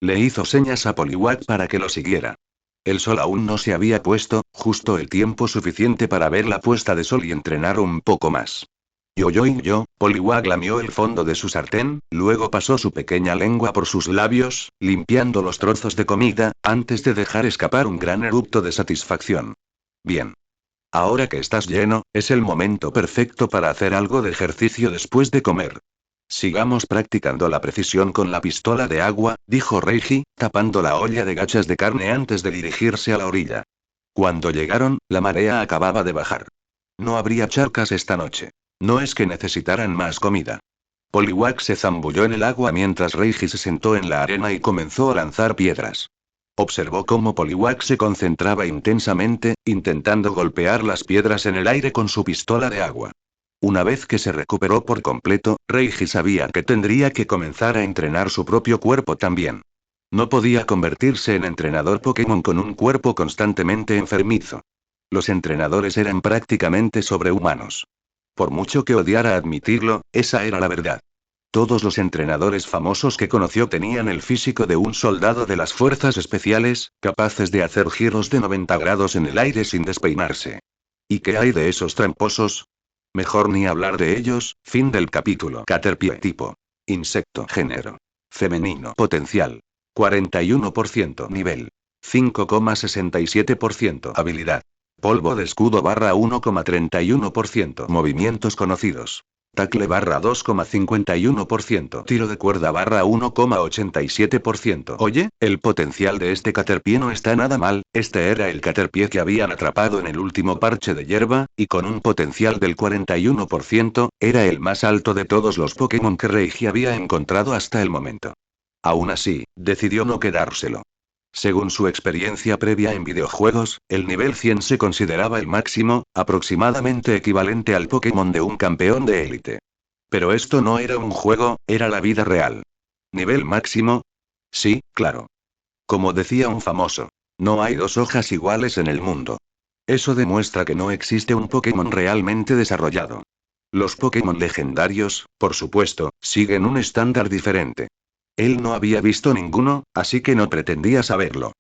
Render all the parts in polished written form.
Le hizo señas a Poliwag para que lo siguiera. El sol aún no se había puesto, justo el tiempo suficiente para ver la puesta de sol y entrenar un poco más. Poliwag lamió el fondo de su sartén, luego pasó su pequeña lengua por sus labios, limpiando los trozos de comida, antes de dejar escapar un gran eructo de satisfacción. Bien. Ahora que estás lleno, es el momento perfecto para hacer algo de ejercicio después de comer. Sigamos practicando la precisión con la pistola de agua, dijo Reiji, tapando la olla de gachas de carne antes de dirigirse a la orilla. Cuando llegaron, la marea acababa de bajar. No habría charcas esta noche. No es que necesitaran más comida. Poliwag se zambulló en el agua mientras Reiji se sentó en la arena y comenzó a lanzar piedras. Observó cómo Poliwag se concentraba intensamente, intentando golpear las piedras en el aire con su pistola de agua. Una vez que se recuperó por completo, Reiji sabía que tendría que comenzar a entrenar su propio cuerpo también. No podía convertirse en entrenador Pokémon con un cuerpo constantemente enfermizo. Los entrenadores eran prácticamente sobrehumanos. Por mucho que odiara admitirlo, esa era la verdad. Todos los entrenadores famosos que conoció tenían el físico de un soldado de las fuerzas especiales, capaces de hacer giros de 90 grados en el aire sin despeinarse. ¿Y qué hay de esos tramposos? Mejor ni hablar de ellos. Fin del capítulo. Caterpie tipo. Insecto. Género. Femenino. Potencial. 41% nivel. 5,67% habilidad. Polvo de escudo barra 1,31%. Movimientos conocidos. Tackle barra 2,51%. Tiro de cuerda barra 1,87%. Oye, el potencial de este Caterpie no está nada mal. Este era el Caterpie que habían atrapado en el último parche de hierba, y con un potencial del 41%, era el más alto de todos los Pokémon que Reiji había encontrado hasta el momento. Aún así, decidió no quedárselo. Según su experiencia previa en videojuegos, el nivel 100 se consideraba el máximo, aproximadamente equivalente al Pokémon de un campeón de élite. Pero esto no era un juego, era la vida real. ¿Nivel máximo? Sí, claro. Como decía un famoso, no hay dos hojas iguales en el mundo. Eso demuestra que no existe un Pokémon realmente desarrollado. Los Pokémon legendarios, por supuesto, siguen un estándar diferente. Él no había visto ninguno, así que no pretendía saberlo.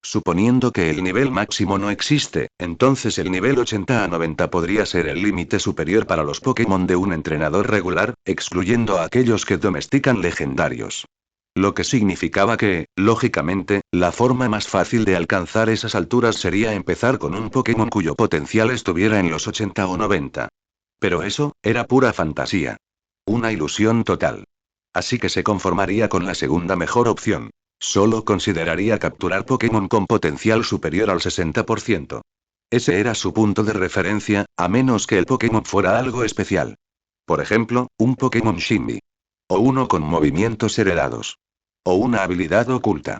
Suponiendo que el nivel máximo no existe, entonces el nivel 80 a 90 podría ser el límite superior para los Pokémon de un entrenador regular, excluyendo a aquellos que domestican legendarios. Lo que significaba que, lógicamente, la forma más fácil de alcanzar esas alturas sería empezar con un Pokémon cuyo potencial estuviera en los 80 o 90. Pero eso, era pura fantasía. Una ilusión total. Así que se conformaría con la segunda mejor opción. Solo consideraría capturar Pokémon con potencial superior al 60%. Ese era su punto de referencia, a menos que el Pokémon fuera algo especial. Por ejemplo, un Pokémon Shimby. O uno con movimientos heredados. O una habilidad oculta.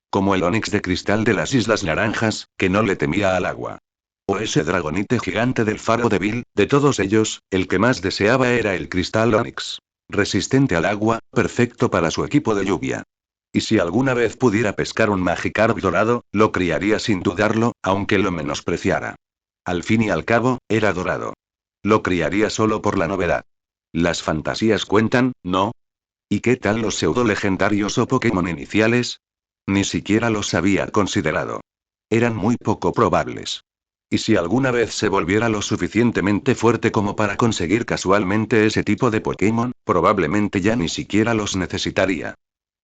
Como el Onix de cristal de las Islas Naranjas, que no le temía al agua. O ese Dragonite gigante del faro de Bill. De todos ellos, el que más deseaba era el cristal Onix. Resistente al agua, perfecto para su equipo de lluvia. Y si alguna vez pudiera pescar un Magikarp dorado, lo criaría sin dudarlo, aunque lo menospreciara. Al fin y al cabo, era dorado. Lo criaría solo por la novedad. Las fantasías cuentan, ¿no? ¿Y qué tal los pseudo-legendarios o Pokémon iniciales? Ni siquiera los había considerado. Eran muy poco probables. ¿Y si alguna vez se volviera lo suficientemente fuerte como para conseguir casualmente ese tipo de Pokémon, probablemente ya ni siquiera los necesitaría?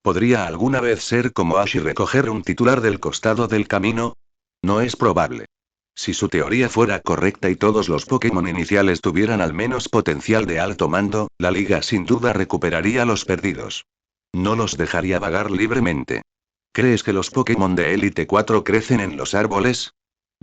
¿Podría alguna vez ser como Ash y recoger un titular del costado del camino? No es probable. Si su teoría fuera correcta y todos los Pokémon iniciales tuvieran al menos potencial de alto mando, la liga sin duda recuperaría los perdidos. No los dejaría vagar libremente. ¿Crees que los Pokémon de Elite 4 crecen en los árboles?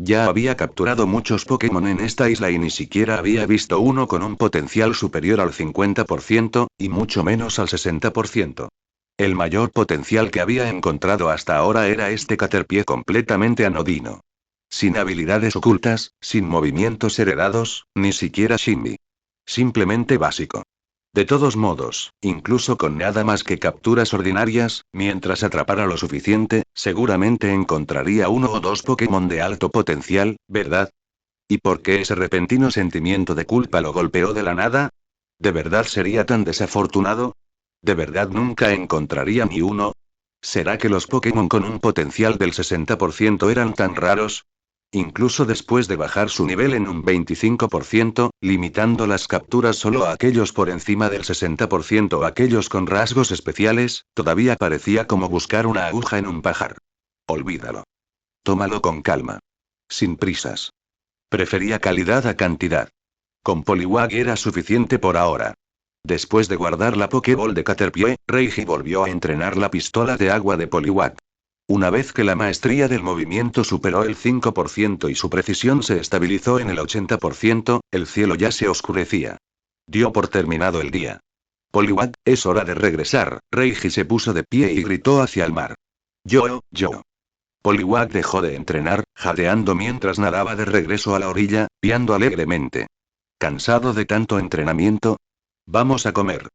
Ya había capturado muchos Pokémon en esta isla y ni siquiera había visto uno con un potencial superior al 50%, y mucho menos al 60%. El mayor potencial que había encontrado hasta ahora era este Caterpie completamente anodino. Sin habilidades ocultas, sin movimientos heredados, ni siquiera Shimby. Simplemente básico. De todos modos, incluso con nada más que capturas ordinarias, mientras atrapara lo suficiente, seguramente encontraría uno o dos Pokémon de alto potencial, ¿verdad? ¿Y por qué ese repentino sentimiento de culpa lo golpeó de la nada? ¿De verdad sería tan desafortunado? ¿De verdad nunca encontraría ni uno? ¿Será que los Pokémon con un potencial del 60% eran tan raros? Incluso después de bajar su nivel en un 25%, limitando las capturas solo a aquellos por encima del 60% o aquellos con rasgos especiales, todavía parecía como buscar una aguja en un pajar. Olvídalo. Tómalo con calma. Sin prisas. Prefería calidad a cantidad. Con Poliwag era suficiente por ahora. Después de guardar la Pokéball de Caterpie, Reiji volvió a entrenar la pistola de agua de Poliwag. Una vez que la maestría del movimiento superó el 5% y su precisión se estabilizó en el 80%, el cielo ya se oscurecía. Dio por terminado el día. Poliwag, es hora de regresar. Reiji se puso de pie y gritó hacia el mar. Yo. Poliwag dejó de entrenar, jadeando mientras nadaba de regreso a la orilla, piando alegremente. ¿Cansado de tanto entrenamiento? Vamos a comer.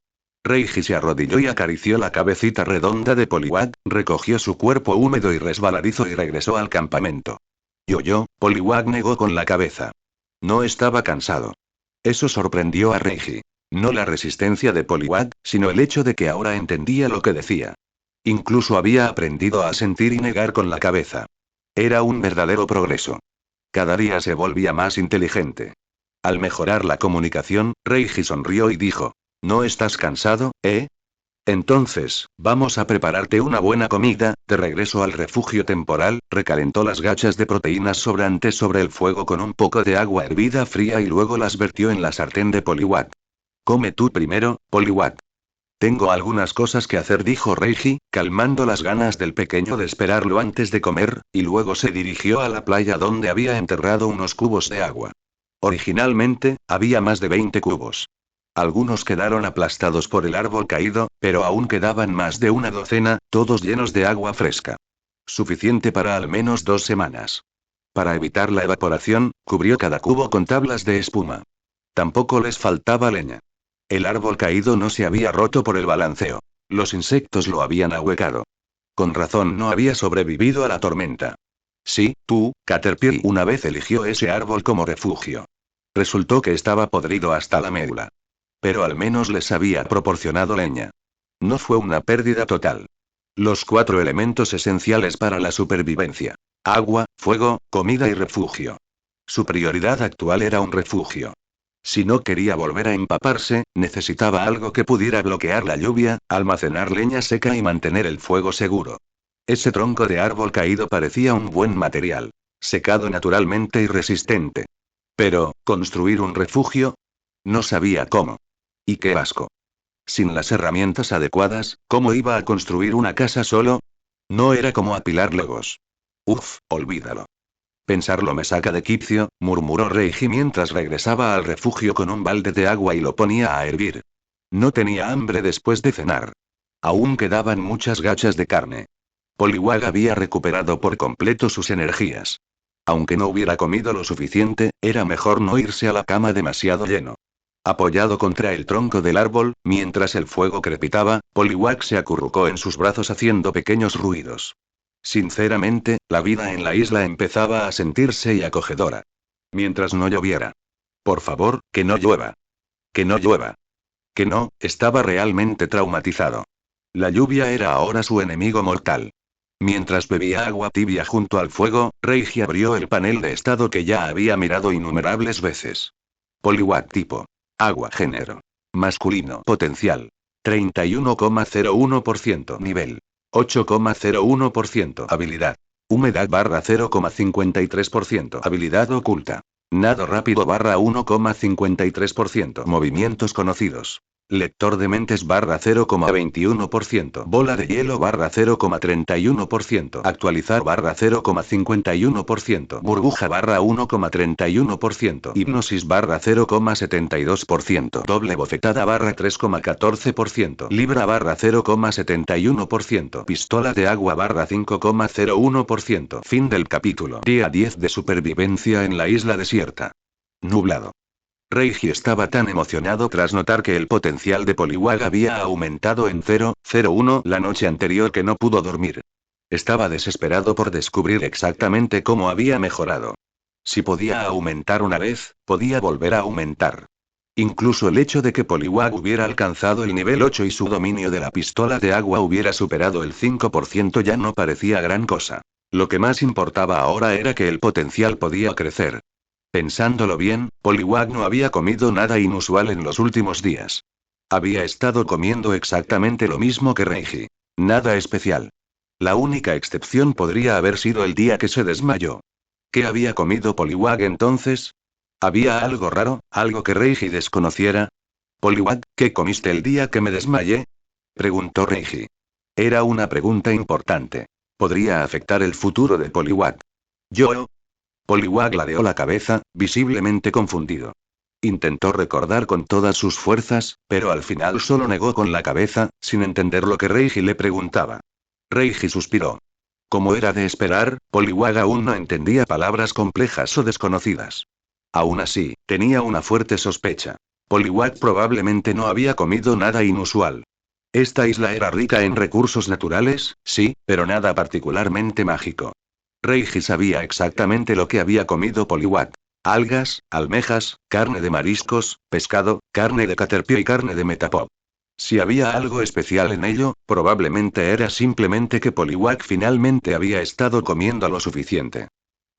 Reiji se arrodilló y acarició la cabecita redonda de Poliwag, recogió su cuerpo húmedo y resbaladizo y regresó al campamento. Poliwag negó con la cabeza. No estaba cansado. Eso sorprendió a Reiji. No la resistencia de Poliwag, sino el hecho de que ahora entendía lo que decía. Incluso había aprendido a sentir y negar con la cabeza. Era un verdadero progreso. Cada día se volvía más inteligente. Al mejorar la comunicación, Reiji sonrió y dijo: ¿No estás cansado, eh? Entonces, vamos a prepararte una buena comida. De regreso al refugio temporal, recalentó las gachas de proteínas sobrantes sobre el fuego con un poco de agua hervida fría y luego las vertió en la sartén de Poliwag. Come tú primero, Poliwag. Tengo algunas cosas que hacer, dijo Reiji, calmando las ganas del pequeño de esperarlo antes de comer, y luego se dirigió a la playa donde había enterrado unos cubos de agua. Originalmente, había más de 20 cubos. Algunos quedaron aplastados por el árbol caído, pero aún quedaban más de una docena, todos llenos de agua fresca. Suficiente para al menos 2 semanas. Para evitar la evaporación, cubrió cada cubo con tablas de espuma. Tampoco les faltaba leña. El árbol caído no se había roto por el balanceo. Los insectos lo habían ahuecado. Con razón no había sobrevivido a la tormenta. Sí, tú, Caterpie, una vez eligió ese árbol como refugio. Resultó que estaba podrido hasta la médula. Pero al menos les había proporcionado leña. No fue una pérdida total. Los 4 elementos esenciales para la supervivencia: agua, fuego, comida y refugio. Su prioridad actual era un refugio. Si no quería volver a empaparse, necesitaba algo que pudiera bloquear la lluvia, almacenar leña seca y mantener el fuego seguro. Ese tronco de árbol caído parecía un buen material. Secado naturalmente y resistente. Pero, ¿construir un refugio? No sabía cómo. Y qué asco. Sin las herramientas adecuadas, ¿cómo iba a construir una casa solo? No era como apilar legos. Uf, olvídalo. Pensarlo me saca de quicio, murmuró Reiji mientras regresaba al refugio con un balde de agua y lo ponía a hervir. No tenía hambre después de cenar. Aún quedaban muchas gachas de carne. Poliwag había recuperado por completo sus energías. Aunque no hubiera comido lo suficiente, era mejor no irse a la cama demasiado lleno. Apoyado contra el tronco del árbol, mientras el fuego crepitaba, Poliwag se acurrucó en sus brazos haciendo pequeños ruidos. Sinceramente, la vida en la isla empezaba a sentirse y acogedora. Mientras no lloviera. Por favor, que no llueva. Que no llueva. Que no, estaba realmente traumatizado. La lluvia era ahora su enemigo mortal. Mientras bebía agua tibia junto al fuego, Reiji abrió el panel de estado que ya había mirado innumerables veces. Poliwag tipo. Agua género. Masculino potencial. 31,01% nivel. 8,01% habilidad. Humedad barra 0,53% habilidad oculta. Nado rápido barra 1,53% movimientos conocidos. Lector de mentes barra 0,21%. Bola de hielo barra 0,31%. Actualizar barra 0,51%. Burbuja barra 1,31%. Hipnosis barra 0,72%. Doble bofetada barra 3,14%. Libra barra 0,71%. Pistola de agua barra 5,01%. Fin del capítulo. Día 10 de supervivencia en la isla desierta. Nublado. Reiji estaba tan emocionado tras notar que el potencial de Poliwag había aumentado en 0,01 la noche anterior que no pudo dormir. Estaba desesperado por descubrir exactamente cómo había mejorado. Si podía aumentar una vez, podía volver a aumentar. Incluso el hecho de que Poliwag hubiera alcanzado el nivel 8 y su dominio de la pistola de agua hubiera superado el 5% ya no parecía gran cosa. Lo que más importaba ahora era que el potencial podía crecer. Pensándolo bien, Poliwag no había comido nada inusual en los últimos días. Había estado comiendo exactamente lo mismo que Reiji. Nada especial. La única excepción podría haber sido el día que se desmayó. ¿Qué había comido Poliwag entonces? ¿Había algo raro, algo que Reiji desconociera? Poliwag, ¿qué comiste el día que me desmayé? Preguntó Reiji. Era una pregunta importante. Podría afectar el futuro de Poliwag. Yo. Poliwag ladeó la cabeza, visiblemente confundido. Intentó recordar con todas sus fuerzas, pero al final solo negó con la cabeza, sin entender lo que Reiji le preguntaba. Reiji suspiró. Como era de esperar, Poliwag aún no entendía palabras complejas o desconocidas. Aún así, tenía una fuerte sospecha. Poliwag probablemente no había comido nada inusual. Esta isla era rica en recursos naturales, sí, pero nada particularmente mágico. Reiji sabía exactamente lo que había comido Poliwag. Algas, almejas, carne de mariscos, pescado, carne de caterpie y carne de metapod. Si había algo especial en ello, probablemente era simplemente que Poliwag finalmente había estado comiendo lo suficiente.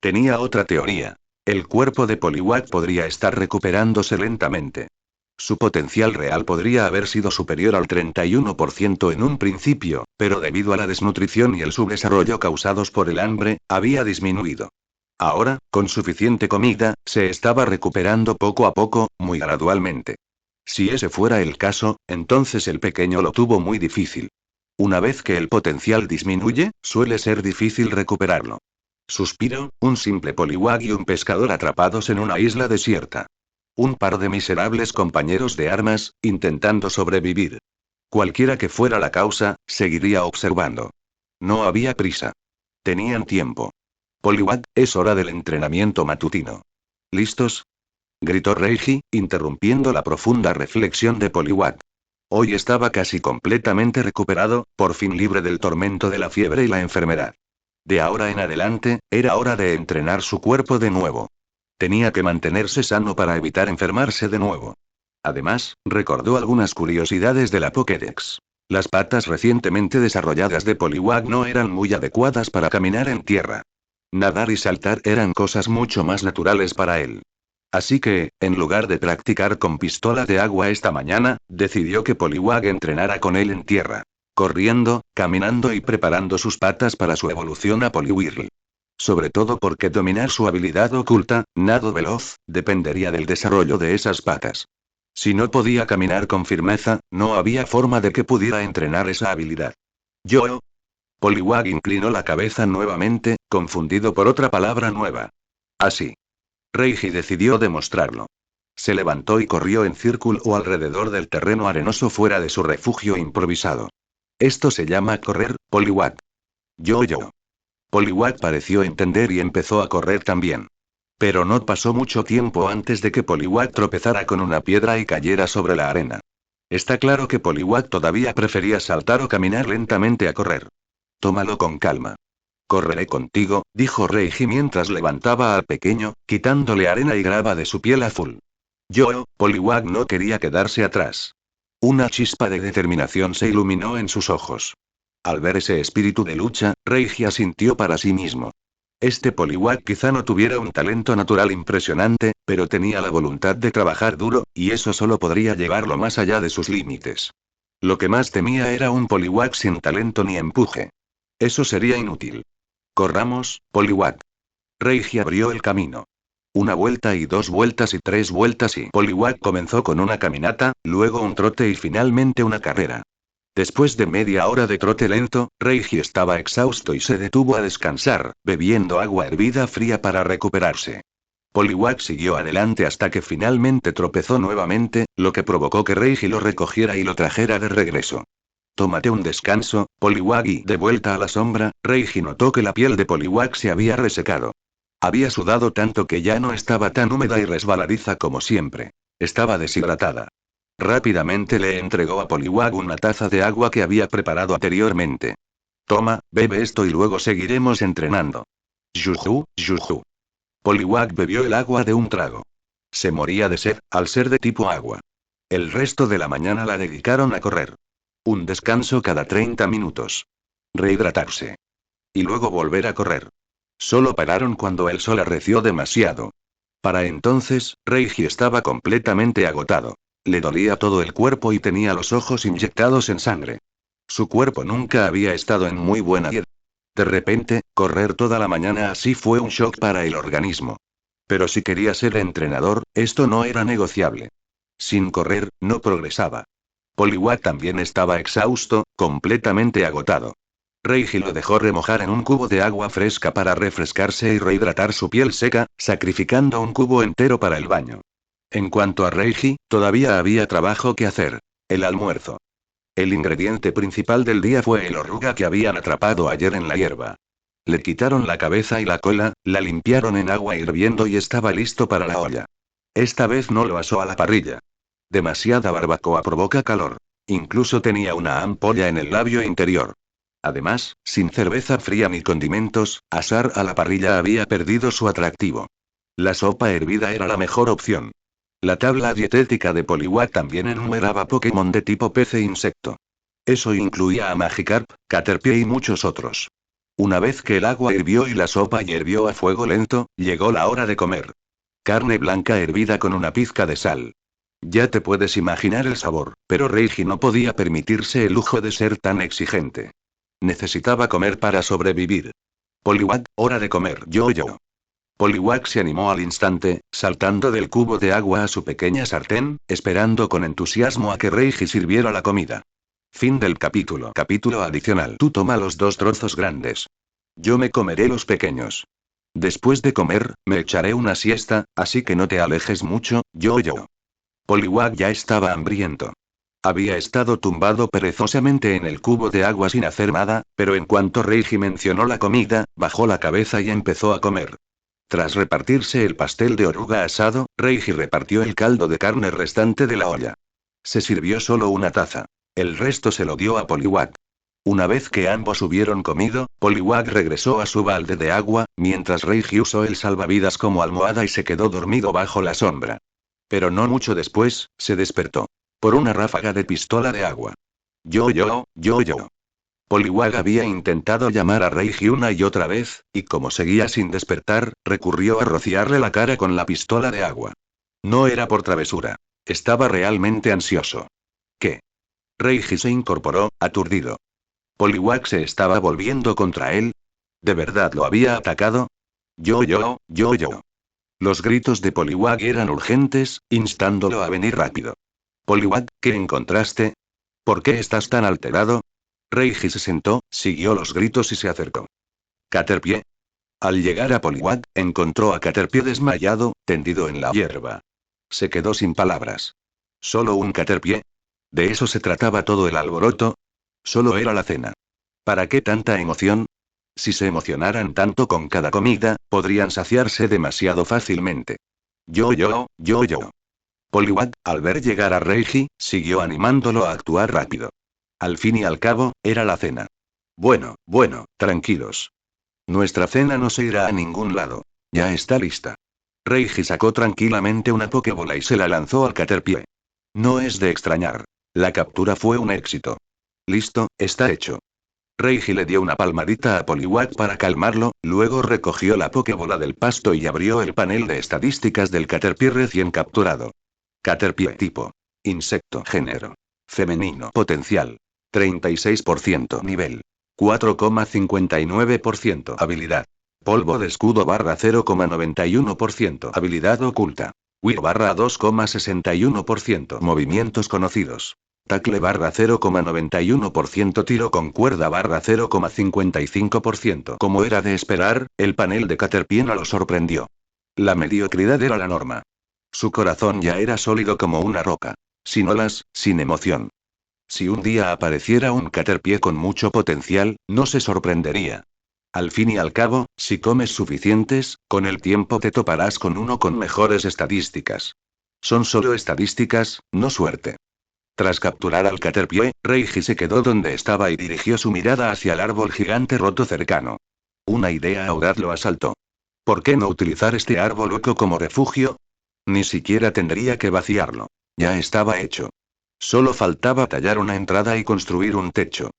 Tenía otra teoría. El cuerpo de Poliwag podría estar recuperándose lentamente. Su potencial real podría haber sido superior al 31% en un principio, pero debido a la desnutrición y el subdesarrollo causados por el hambre, había disminuido. Ahora, con suficiente comida, se estaba recuperando poco a poco, muy gradualmente. Si ese fuera el caso, entonces el pequeño lo tuvo muy difícil. Una vez que el potencial disminuye, suele ser difícil recuperarlo. Suspiro, un simple Poliwag y un pescador atrapados en una isla desierta. Un par de miserables compañeros de armas, intentando sobrevivir. Cualquiera que fuera la causa, seguiría observando. No había prisa. Tenían tiempo. Poliwag, es hora del entrenamiento matutino. ¿Listos? Gritó Reiji, interrumpiendo la profunda reflexión de Poliwag. Hoy estaba casi completamente recuperado, por fin libre del tormento de la fiebre y la enfermedad. De ahora en adelante, era hora de entrenar su cuerpo de nuevo. Tenía que mantenerse sano para evitar enfermarse de nuevo. Además, recordó algunas curiosidades de la Pokédex. Las patas recientemente desarrolladas de Poliwag no eran muy adecuadas para caminar en tierra. Nadar y saltar eran cosas mucho más naturales para él. Así que, en lugar de practicar con pistola de agua esta mañana, decidió que Poliwag entrenara con él en tierra. Corriendo, caminando y preparando sus patas para su evolución a Poliwhirl. Sobre todo porque dominar su habilidad oculta, nado veloz, dependería del desarrollo de esas patas. Si no podía caminar con firmeza, no había forma de que pudiera entrenar esa habilidad. Yo. Poliwag inclinó la cabeza nuevamente, confundido por otra palabra nueva. Así. Reiji decidió demostrarlo. Se levantó y corrió en círculo alrededor del terreno arenoso fuera de su refugio improvisado. Esto se llama correr, Poliwag. Yo. Poliwag pareció entender y empezó a correr también. Pero no pasó mucho tiempo antes de que Poliwag tropezara con una piedra y cayera sobre la arena. Está claro que Poliwag todavía prefería saltar o caminar lentamente a correr. Tómalo con calma. Correré contigo, dijo Reiji mientras levantaba al pequeño, quitándole arena y grava de su piel azul. Poliwag no quería quedarse atrás. Una chispa de determinación se iluminó en sus ojos. Al ver ese espíritu de lucha, Reiji asintió para sí mismo. Este Poliwag quizá no tuviera un talento natural impresionante, pero tenía la voluntad de trabajar duro, y eso solo podría llevarlo más allá de sus límites. Lo que más temía era un Poliwag sin talento ni empuje. Eso sería inútil. Corramos, Poliwag. Reiji abrió el camino. Una vuelta y 2 vueltas y 3 vueltas y Poliwag comenzó con una caminata, luego un trote y finalmente una carrera. Después de media hora de trote lento, Reiji estaba exhausto y se detuvo a descansar, bebiendo agua hervida fría para recuperarse. Poliwag siguió adelante hasta que finalmente tropezó nuevamente, lo que provocó que Reiji lo recogiera y lo trajera de regreso. Tómate un descanso, Poliwag, y de vuelta a la sombra, Reiji notó que la piel de Poliwag se había resecado. Había sudado tanto que ya no estaba tan húmeda y resbaladiza como siempre. Estaba deshidratada. Rápidamente le entregó a Poliwag una taza de agua que había preparado anteriormente. Toma, bebe esto y luego seguiremos entrenando. Yuju. Poliwag bebió el agua de un trago. Se moría de sed, al ser de tipo agua. El resto de la mañana la dedicaron a correr. Un descanso cada 30 minutos. Rehidratarse. Y luego volver a correr. Solo pararon cuando el sol arreció demasiado. Para entonces, Reiji estaba completamente agotado. Le dolía todo el cuerpo y tenía los ojos inyectados en sangre. Su cuerpo nunca había estado en muy buena dieta. De repente, correr toda la mañana así fue un shock para el organismo. Pero si quería ser entrenador, esto no era negociable. Sin correr, no progresaba. Poliwag también estaba exhausto, completamente agotado. Reiji lo dejó remojar en un cubo de agua fresca para refrescarse y rehidratar su piel seca, sacrificando un cubo entero para el baño. En cuanto a Reiji, todavía había trabajo que hacer. El almuerzo. El ingrediente principal del día fue el oruga que habían atrapado ayer en la hierba. Le quitaron la cabeza y la cola, la limpiaron en agua hirviendo y estaba listo para la olla. Esta vez no lo asó a la parrilla. Demasiada barbacoa provoca calor. Incluso tenía una ampolla en el labio interior. Además, sin cerveza fría ni condimentos, asar a la parrilla había perdido su atractivo. La sopa hervida era la mejor opción. La tabla dietética de Poliwag también enumeraba Pokémon de tipo pez e insecto. Eso incluía a Magikarp, Caterpie y muchos otros. Una vez que el agua hirvió y la sopa hirvió a fuego lento, llegó la hora de comer. Carne blanca hervida con una pizca de sal. Ya te puedes imaginar el sabor, pero Reiji no podía permitirse el lujo de ser tan exigente. Necesitaba comer para sobrevivir. Poliwag, hora de comer. Yo. Poliwag se animó al instante, saltando del cubo de agua a su pequeña sartén, esperando con entusiasmo a que Reiji sirviera la comida. Fin del capítulo. Capítulo adicional. Tú toma los 2 trozos grandes. Yo me comeré los pequeños. Después de comer, me echaré una siesta, así que no te alejes mucho, yo. Poliwag ya estaba hambriento. Había estado tumbado perezosamente en el cubo de agua sin hacer nada, pero en cuanto Reiji mencionó la comida, bajó la cabeza y empezó a comer. Tras repartirse el pastel de oruga asado, Reiji repartió el caldo de carne restante de la olla. Se sirvió solo una taza. El resto se lo dio a Poliwag. Una vez que ambos hubieron comido, Poliwag regresó a su balde de agua, mientras Reiji usó el salvavidas como almohada y se quedó dormido bajo la sombra. Pero no mucho después, se despertó. Por una ráfaga de pistola de agua. Yo. Poliwag había intentado llamar a Reiji una y otra vez, y como seguía sin despertar, recurrió a rociarle la cara con la pistola de agua. No era por travesura. Estaba realmente ansioso. ¿Qué? Reiji se incorporó, aturdido. Poliwag se estaba volviendo contra él. ¿De verdad lo había atacado? Yo. Los gritos de Poliwag eran urgentes, instándolo a venir rápido. Poliwag, ¿qué encontraste? ¿Por qué estás tan alterado? Reiji se sentó, siguió los gritos y se acercó. ¿Caterpie? Al llegar a Poliwag, encontró a Caterpie desmayado, tendido en la hierba. Se quedó sin palabras. ¿Solo un Caterpie? ¿De eso se trataba todo el alboroto? Solo era la cena. ¿Para qué tanta emoción? Si se emocionaran tanto con cada comida, podrían saciarse demasiado fácilmente. Yo. Poliwag, al ver llegar a Reiji, siguió animándolo a actuar rápido. Al fin y al cabo, era la cena. Bueno, tranquilos. Nuestra cena no se irá a ningún lado. Ya está lista. Reiji sacó tranquilamente una Pokébola y se la lanzó al Caterpie. No es de extrañar. La captura fue un éxito. Listo, está hecho. Reiji le dio una palmadita a Poliwag para calmarlo, luego recogió la Pokébola del pasto y abrió el panel de estadísticas del Caterpie recién capturado. Caterpie tipo. Insecto. Género. Femenino. Potencial. 36%. Nivel. 4,59%. Habilidad. Polvo de escudo barra 0,91%. Habilidad oculta. Whir barra 2,61%. Movimientos conocidos. Tackle barra 0,91%. Tiro con cuerda barra 0,55%. Como era de esperar, el panel de Caterpie no lo sorprendió. La mediocridad era la norma. Su corazón ya era sólido como una roca. Sin olas, sin emoción. Si un día apareciera un Caterpie con mucho potencial, no se sorprendería. Al fin y al cabo, si comes suficientes, con el tiempo te toparás con uno con mejores estadísticas. Son solo estadísticas, no suerte. Tras capturar al Caterpie, Reiji se quedó donde estaba y dirigió su mirada hacia el árbol gigante roto cercano. Una idea audaz lo asaltó. ¿Por qué no utilizar este árbol hueco como refugio? Ni siquiera tendría que vaciarlo. Ya estaba hecho. Solo faltaba tallar una entrada y construir un techo.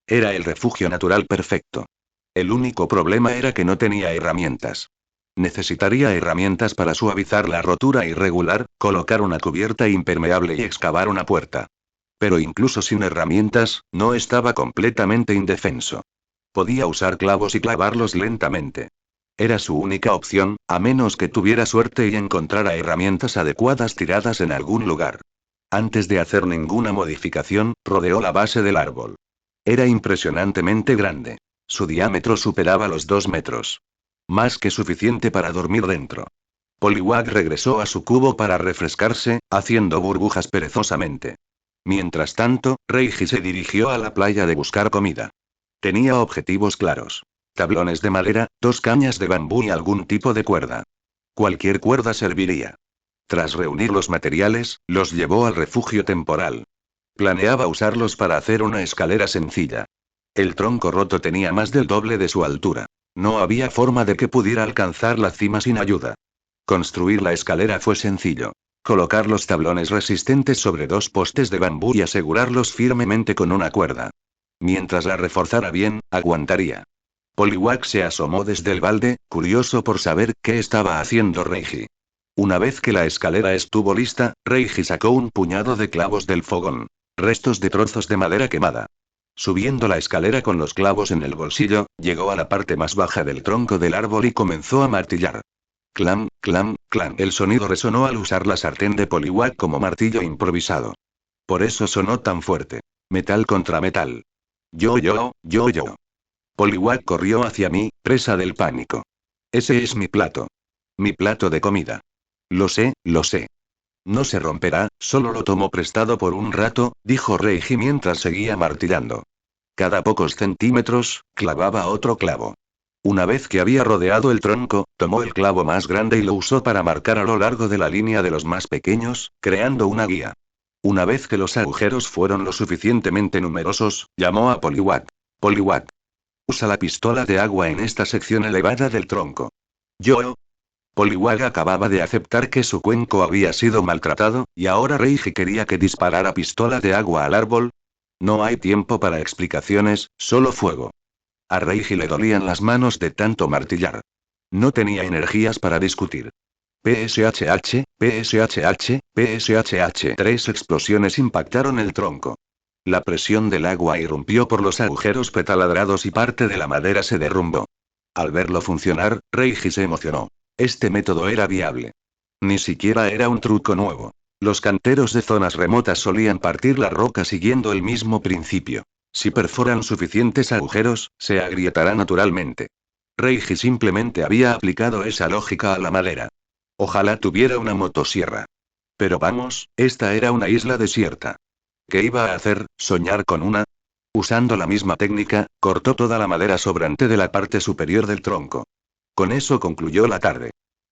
Era el refugio natural perfecto. El único problema era que no tenía herramientas. Necesitaría herramientas para suavizar la rotura irregular, colocar una cubierta impermeable y excavar una puerta. Pero incluso sin herramientas, no estaba completamente indefenso. Podía usar clavos y clavarlos lentamente. Era su única opción, a menos que tuviera suerte y encontrara herramientas adecuadas tiradas en algún lugar. Antes de hacer ninguna modificación, rodeó la base del árbol. Era impresionantemente grande. Su diámetro superaba los 2 metros. Más que suficiente para dormir dentro. Poliwag regresó a su cubo para refrescarse, haciendo burbujas perezosamente. Mientras tanto, Reiji se dirigió a la playa de buscar comida. Tenía objetivos claros. Tablones de madera, 2 cañas de bambú y algún tipo de cuerda. Cualquier cuerda serviría. Tras reunir los materiales, los llevó al refugio temporal. Planeaba usarlos para hacer una escalera sencilla. El tronco roto tenía más del doble de su altura. No había forma de que pudiera alcanzar la cima sin ayuda. Construir la escalera fue sencillo. Colocar los tablones resistentes sobre 2 postes de bambú y asegurarlos firmemente con una cuerda. Mientras la reforzara bien, aguantaría. Poliwag se asomó desde el balde, curioso por saber qué estaba haciendo Reiji. Una vez que la escalera estuvo lista, Reiji sacó un puñado de clavos del fogón. Restos de trozos de madera quemada. Subiendo la escalera con los clavos en el bolsillo, llegó a la parte más baja del tronco del árbol y comenzó a martillar. Clam, clam, clam. El sonido resonó al usar la sartén de Poliwag como martillo improvisado. Por eso sonó tan fuerte. Metal contra metal. Yo. Poliwag corrió hacia mí, presa del pánico. Ese es mi plato. Mi plato de comida. Lo sé, lo sé. No se romperá, solo lo tomo prestado por un rato, dijo Reiji mientras seguía martillando. Cada pocos centímetros, clavaba otro clavo. Una vez que había rodeado el tronco, tomó el clavo más grande y lo usó para marcar a lo largo de la línea de los más pequeños, creando una guía. Una vez que los agujeros fueron lo suficientemente numerosos, llamó a Poliwag. Poliwag. Usa la pistola de agua en esta sección elevada del tronco. Yo. Poliwag acababa de aceptar que su cuenco había sido maltratado, y ahora Reiji quería que disparara pistola de agua al árbol. No hay tiempo para explicaciones, solo fuego. A Reiji le dolían las manos de tanto martillar. No tenía energías para discutir. PSHH, PSHH, PSHH. 3 explosiones impactaron el tronco. La presión del agua irrumpió por los agujeros petaladrados y parte de la madera se derrumbó. Al verlo funcionar, Reiji se emocionó. Este método era viable. Ni siquiera era un truco nuevo. Los canteros de zonas remotas solían partir la roca siguiendo el mismo principio. Si perforan suficientes agujeros, se agrietará naturalmente. Reiji simplemente había aplicado esa lógica a la madera. Ojalá tuviera una motosierra. Pero vamos, esta era una isla desierta. ¿Qué iba a hacer? ¿Soñar con una? Usando la misma técnica, cortó toda la madera sobrante de la parte superior del tronco. Con eso concluyó la tarde.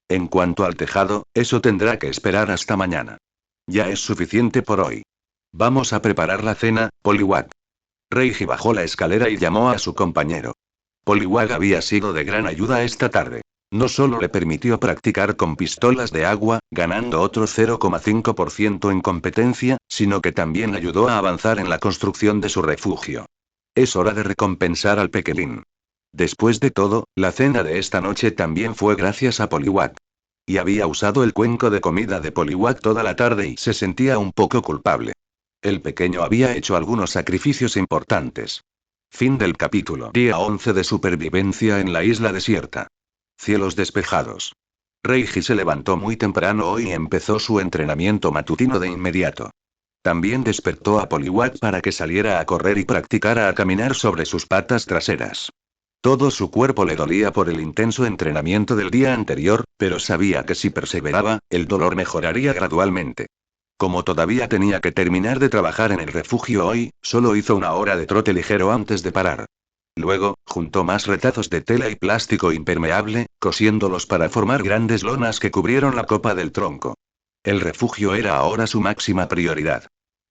En cuanto al tejado, eso tendrá que esperar hasta mañana. Ya es suficiente por hoy. Vamos a preparar la cena, Poliwag. Reiji bajó la escalera y llamó a su compañero. Poliwag había sido de gran ayuda esta tarde. No solo le permitió practicar con pistolas de agua, ganando otro 0,5% en competencia, sino que también ayudó a avanzar en la construcción de su refugio. Es hora de recompensar al pequeñín. Después de todo, la cena de esta noche también fue gracias a Poliwag. Y había usado el cuenco de comida de Poliwag toda la tarde y se sentía un poco culpable. El pequeño había hecho algunos sacrificios importantes. Fin del capítulo. Día 11 de supervivencia en la isla desierta. Cielos despejados. Reiji se levantó muy temprano hoy y empezó su entrenamiento matutino de inmediato. También despertó a Poliwag para que saliera a correr y practicara a caminar sobre sus patas traseras. Todo su cuerpo le dolía por el intenso entrenamiento del día anterior, pero sabía que si perseveraba, el dolor mejoraría gradualmente. Como todavía tenía que terminar de trabajar en el refugio hoy, solo hizo 1 hora de trote ligero antes de parar. Luego, juntó más retazos de tela y plástico impermeable, cosiéndolos para formar grandes lonas que cubrieron la copa del tronco. El refugio era ahora su máxima prioridad.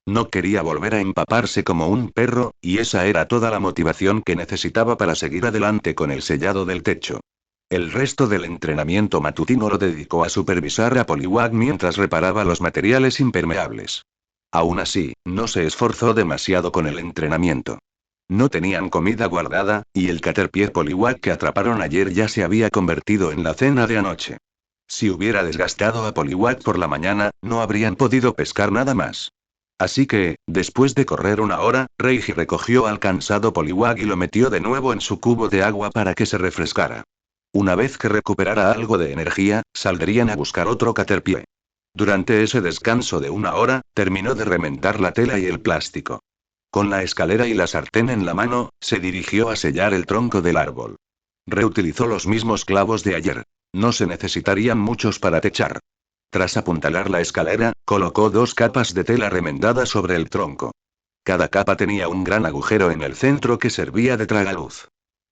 No quería volver a empaparse como un perro, y esa era toda la motivación que necesitaba para seguir adelante con el sellado del techo. El resto del entrenamiento matutino lo dedicó a supervisar a Poliwag mientras reparaba los materiales impermeables. Aún así, no se esforzó demasiado con el entrenamiento. No tenían comida guardada, y el caterpie Poliwag que atraparon ayer ya se había convertido en la cena de anoche. Si hubiera desgastado a Poliwag por la mañana, no habrían podido pescar nada más. Así que, después de correr una hora, Reiji recogió al cansado Poliwag y lo metió de nuevo en su cubo de agua para que se refrescara. Una vez que recuperara algo de energía, saldrían a buscar otro caterpie. Durante ese descanso de una hora, terminó de remendar la tela y el plástico. Con la escalera y la sartén en la mano, se dirigió a sellar el tronco del árbol. Reutilizó los mismos clavos de ayer. No se necesitarían muchos para techar. Tras apuntalar la escalera, colocó 2 capas de tela remendada sobre el tronco. Cada capa tenía un gran agujero en el centro que servía de tragaluz.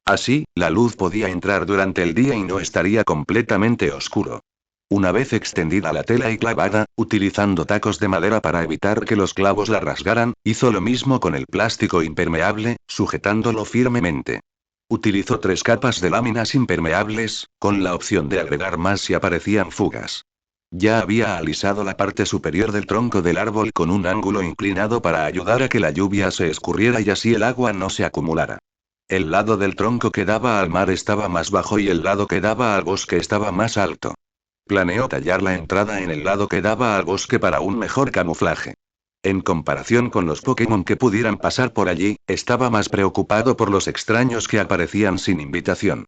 Así, la luz podía entrar durante el día y no estaría completamente oscuro. Una vez extendida la tela y clavada, utilizando tacos de madera para evitar que los clavos la rasgaran, hizo lo mismo con el plástico impermeable, sujetándolo firmemente. Utilizó 3 capas de láminas impermeables, con la opción de agregar más si aparecían fugas. Ya había alisado la parte superior del tronco del árbol con un ángulo inclinado para ayudar a que la lluvia se escurriera y así el agua no se acumulara. El lado del tronco que daba al mar estaba más bajo y el lado que daba al bosque estaba más alto. Planeó tallar la entrada en el lado que daba al bosque para un mejor camuflaje. En comparación con los Pokémon que pudieran pasar por allí, estaba más preocupado por los extraños que aparecían sin invitación.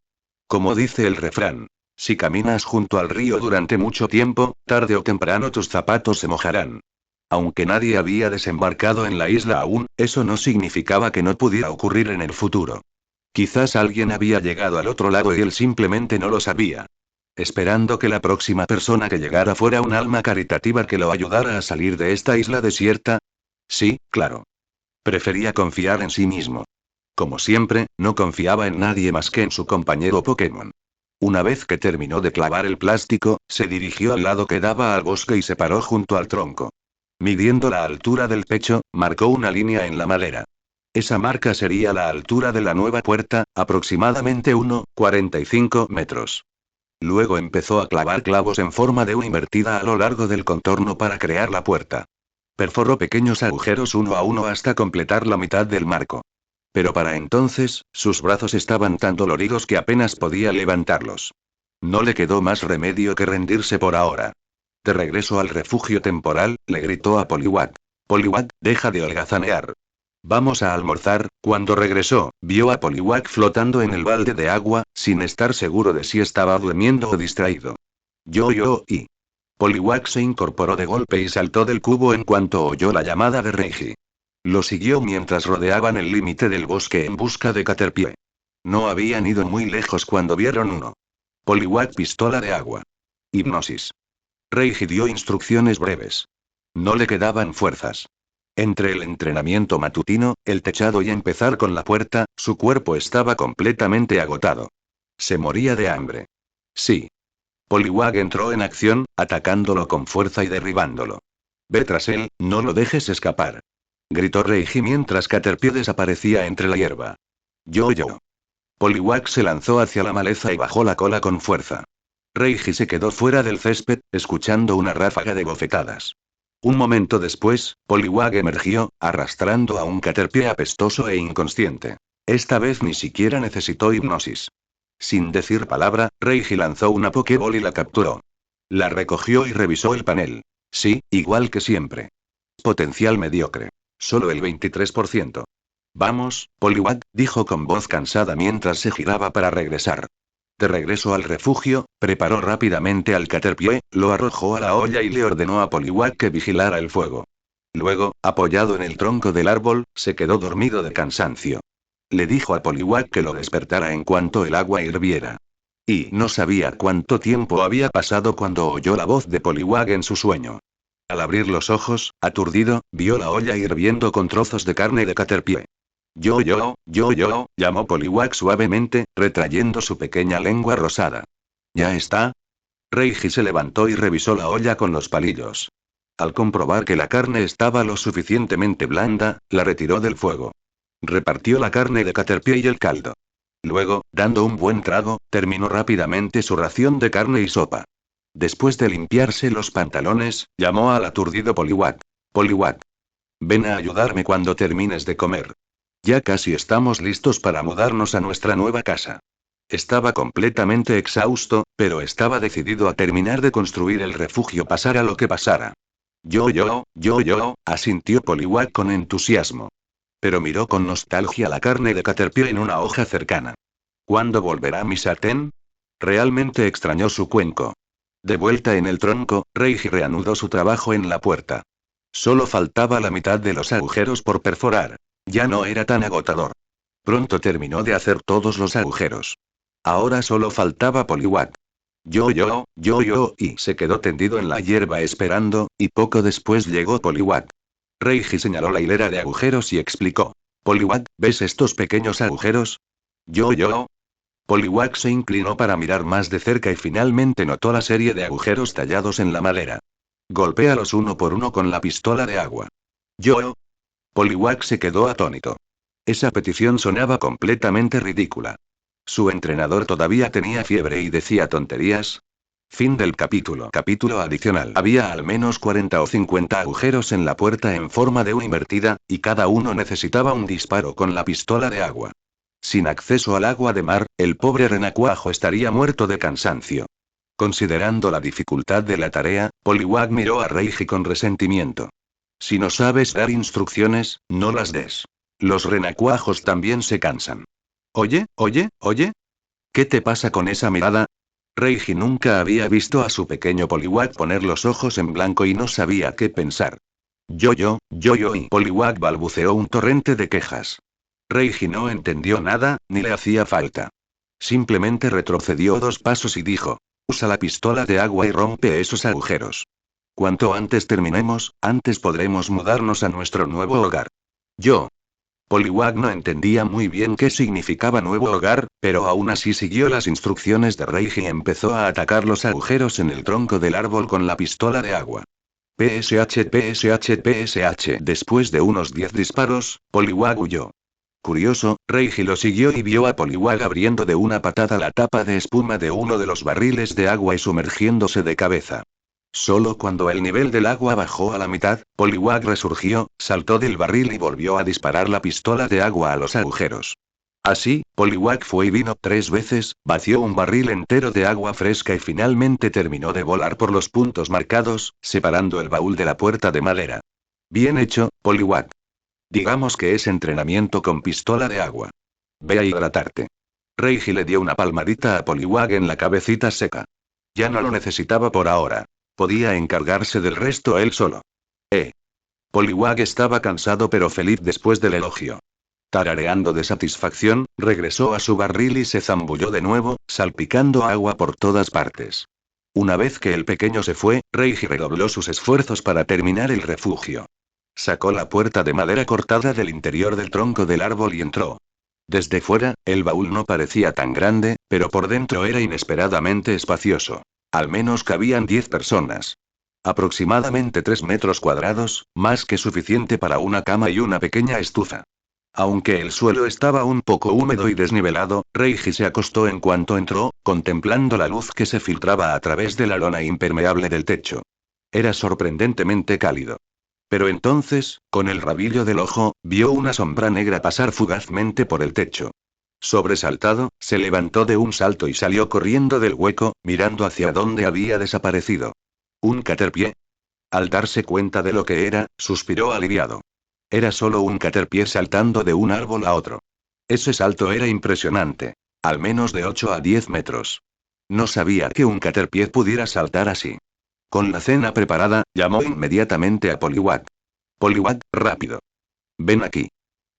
Como dice el refrán, si caminas junto al río durante mucho tiempo, tarde o temprano tus zapatos se mojarán. Aunque nadie había desembarcado en la isla aún, eso no significaba que no pudiera ocurrir en el futuro. Quizás alguien había llegado al otro lado y él simplemente no lo sabía. Esperando que la próxima persona que llegara fuera un alma caritativa que lo ayudara a salir de esta isla desierta. Sí, claro. Prefería confiar en sí mismo. Como siempre, no confiaba en nadie más que en su compañero Pokémon. Una vez que terminó de clavar el plástico, se dirigió al lado que daba al bosque y se paró junto al tronco. Midiendo la altura del pecho, marcó una línea en la madera. Esa marca sería la altura de la nueva puerta, aproximadamente 1,45 metros. Luego empezó a clavar clavos en forma de U invertida a lo largo del contorno para crear la puerta. Perforó pequeños agujeros uno a uno hasta completar la mitad del marco. Pero para entonces, sus brazos estaban tan doloridos que apenas podía levantarlos. No le quedó más remedio que rendirse por ahora. De regreso al refugio temporal, le gritó a Poliwag. Poliwag, deja de holgazanear. Vamos a almorzar. Cuando regresó, vio a Poliwag flotando en el balde de agua, sin estar seguro de si estaba durmiendo o distraído. Y. Poliwag se incorporó de golpe y saltó del cubo en cuanto oyó la llamada de Reiji. Lo siguió mientras rodeaban el límite del bosque en busca de Caterpie. No habían ido muy lejos cuando vieron uno. Poliwag pistola de agua. Hipnosis. Reiji dio instrucciones breves. No le quedaban fuerzas. Entre el entrenamiento matutino, el techado y empezar con la puerta, su cuerpo estaba completamente agotado. Se moría de hambre. Sí. Poliwag entró en acción, atacándolo con fuerza y derribándolo. Ve tras él, no lo dejes escapar. Gritó Reiji mientras Caterpie desaparecía entre la hierba. Yo. Poliwag se lanzó hacia la maleza y bajó la cola con fuerza. Reiji se quedó fuera del césped, escuchando una ráfaga de bofetadas. Un momento después, Poliwag emergió, arrastrando a un Caterpie apestoso e inconsciente. Esta vez ni siquiera necesitó hipnosis. Sin decir palabra, Reiji lanzó una Pokéball y la capturó. La recogió y revisó el panel. Sí, igual que siempre. Potencial mediocre. Solo el 23%. Vamos, Poliwag, dijo con voz cansada mientras se giraba para regresar. De regreso al refugio, preparó rápidamente al Caterpie, lo arrojó a la olla y le ordenó a Poliwag que vigilara el fuego. Luego, apoyado en el tronco del árbol, se quedó dormido de cansancio. Le dijo a Poliwag que lo despertara en cuanto el agua hirviera. Y no sabía cuánto tiempo había pasado cuando oyó la voz de Poliwag en su sueño. Al abrir los ojos, aturdido, vio la olla hirviendo con trozos de carne de Caterpie. Yo, llamó Poliwag suavemente, retrayendo su pequeña lengua rosada. ¿Ya está? Reiji se levantó y revisó la olla con los palillos. Al comprobar que la carne estaba lo suficientemente blanda, la retiró del fuego. Repartió la carne de Caterpie y el caldo. Luego, dando un buen trago, terminó rápidamente su ración de carne y sopa. Después de limpiarse los pantalones, llamó al aturdido Poliwag. Poliwag. Ven a ayudarme cuando termines de comer. Ya casi estamos listos para mudarnos a nuestra nueva casa. Estaba completamente exhausto, pero estaba decidido a terminar de construir el refugio pasara lo que pasara. Yo, asintió Poliwag con entusiasmo. Pero miró con nostalgia la carne de Caterpie en una hoja cercana. ¿Cuándo volverá mi sartén? Realmente extrañó su cuenco. De vuelta en el tronco, Reiji reanudó su trabajo en la puerta. Solo faltaba la mitad de los agujeros por perforar. Ya no era tan agotador. Pronto terminó de hacer todos los agujeros. Ahora solo faltaba Poliwag. Y se quedó tendido en la hierba esperando, y poco después llegó Poliwag. Reiji señaló la hilera de agujeros y explicó. Poliwag, ¿ves estos pequeños agujeros? Yo. Poliwag se inclinó para mirar más de cerca y finalmente notó la serie de agujeros tallados en la madera. Golpéalos uno por uno con la pistola de agua. Yo. Poliwag se quedó atónito. Esa petición sonaba completamente ridícula. Su entrenador todavía tenía fiebre y decía tonterías. Fin del capítulo. Capítulo adicional. Había al menos 40 o 50 agujeros en la puerta en forma de U invertida, y cada uno necesitaba un disparo con la pistola de agua. Sin acceso al agua de mar, el pobre renacuajo estaría muerto de cansancio. Considerando la dificultad de la tarea, Poliwag miró a Reiji con resentimiento. Si no sabes dar instrucciones, no las des. Los renacuajos también se cansan. Oye. ¿Qué te pasa con esa mirada? Reiji nunca había visto a su pequeño Poliwag poner los ojos en blanco y no sabía qué pensar. Yo, y Poliwag balbuceó un torrente de quejas. Reiji no entendió nada, ni le hacía falta. Simplemente retrocedió 2 pasos y dijo. Usa la pistola de agua y rompe esos agujeros. Cuanto antes terminemos, antes podremos mudarnos a nuestro nuevo hogar. Poliwag no entendía muy bien qué significaba nuevo hogar, pero aún así siguió las instrucciones de Reiji y empezó a atacar los agujeros en el tronco del árbol con la pistola de agua. PSH. Después de unos 10 disparos, Poliwag huyó. Curioso, Reiji lo siguió y vio a Poliwag abriendo de una patada la tapa de espuma de uno de los barriles de agua y sumergiéndose de cabeza. Solo cuando el nivel del agua bajó a la mitad, Poliwag resurgió, saltó del barril y volvió a disparar la pistola de agua a los agujeros. Así, Poliwag fue y vino 3 veces, vació un barril entero de agua fresca y finalmente terminó de volar por los puntos marcados, separando el baúl de la puerta de madera. Bien hecho, Poliwag. Digamos que es entrenamiento con pistola de agua. Ve a hidratarte. Reiji le dio una palmadita a Poliwag en la cabecita seca. Ya no lo necesitaba por ahora. Podía encargarse del resto él solo. Poliwag estaba cansado pero feliz después del elogio. Tarareando de satisfacción, regresó a su barril y se zambulló de nuevo, salpicando agua por todas partes. Una vez que el pequeño se fue, Reiji redobló sus esfuerzos para terminar el refugio. Sacó la puerta de madera cortada del interior del tronco del árbol y entró. Desde fuera, el baúl no parecía tan grande, pero por dentro era inesperadamente espacioso. Al menos cabían 10 personas. Aproximadamente 3 metros cuadrados, más que suficiente para una cama y una pequeña estufa. Aunque el suelo estaba un poco húmedo y desnivelado, Reiji se acostó en cuanto entró, contemplando la luz que se filtraba a través de la lona impermeable del techo. Era sorprendentemente cálido. Pero entonces, con el rabillo del ojo, vio una sombra negra pasar fugazmente por el techo. Sobresaltado, se levantó de un salto y salió corriendo del hueco, mirando hacia donde había desaparecido. ¿Un Caterpie? Al darse cuenta de lo que era, suspiró aliviado. Era solo un Caterpie saltando de un árbol a otro. Ese salto era impresionante. Al menos de 8 a 10 metros. No sabía que un Caterpie pudiera saltar así. Con la cena preparada, llamó inmediatamente a Poliwag. Poliwag, rápido. Ven aquí.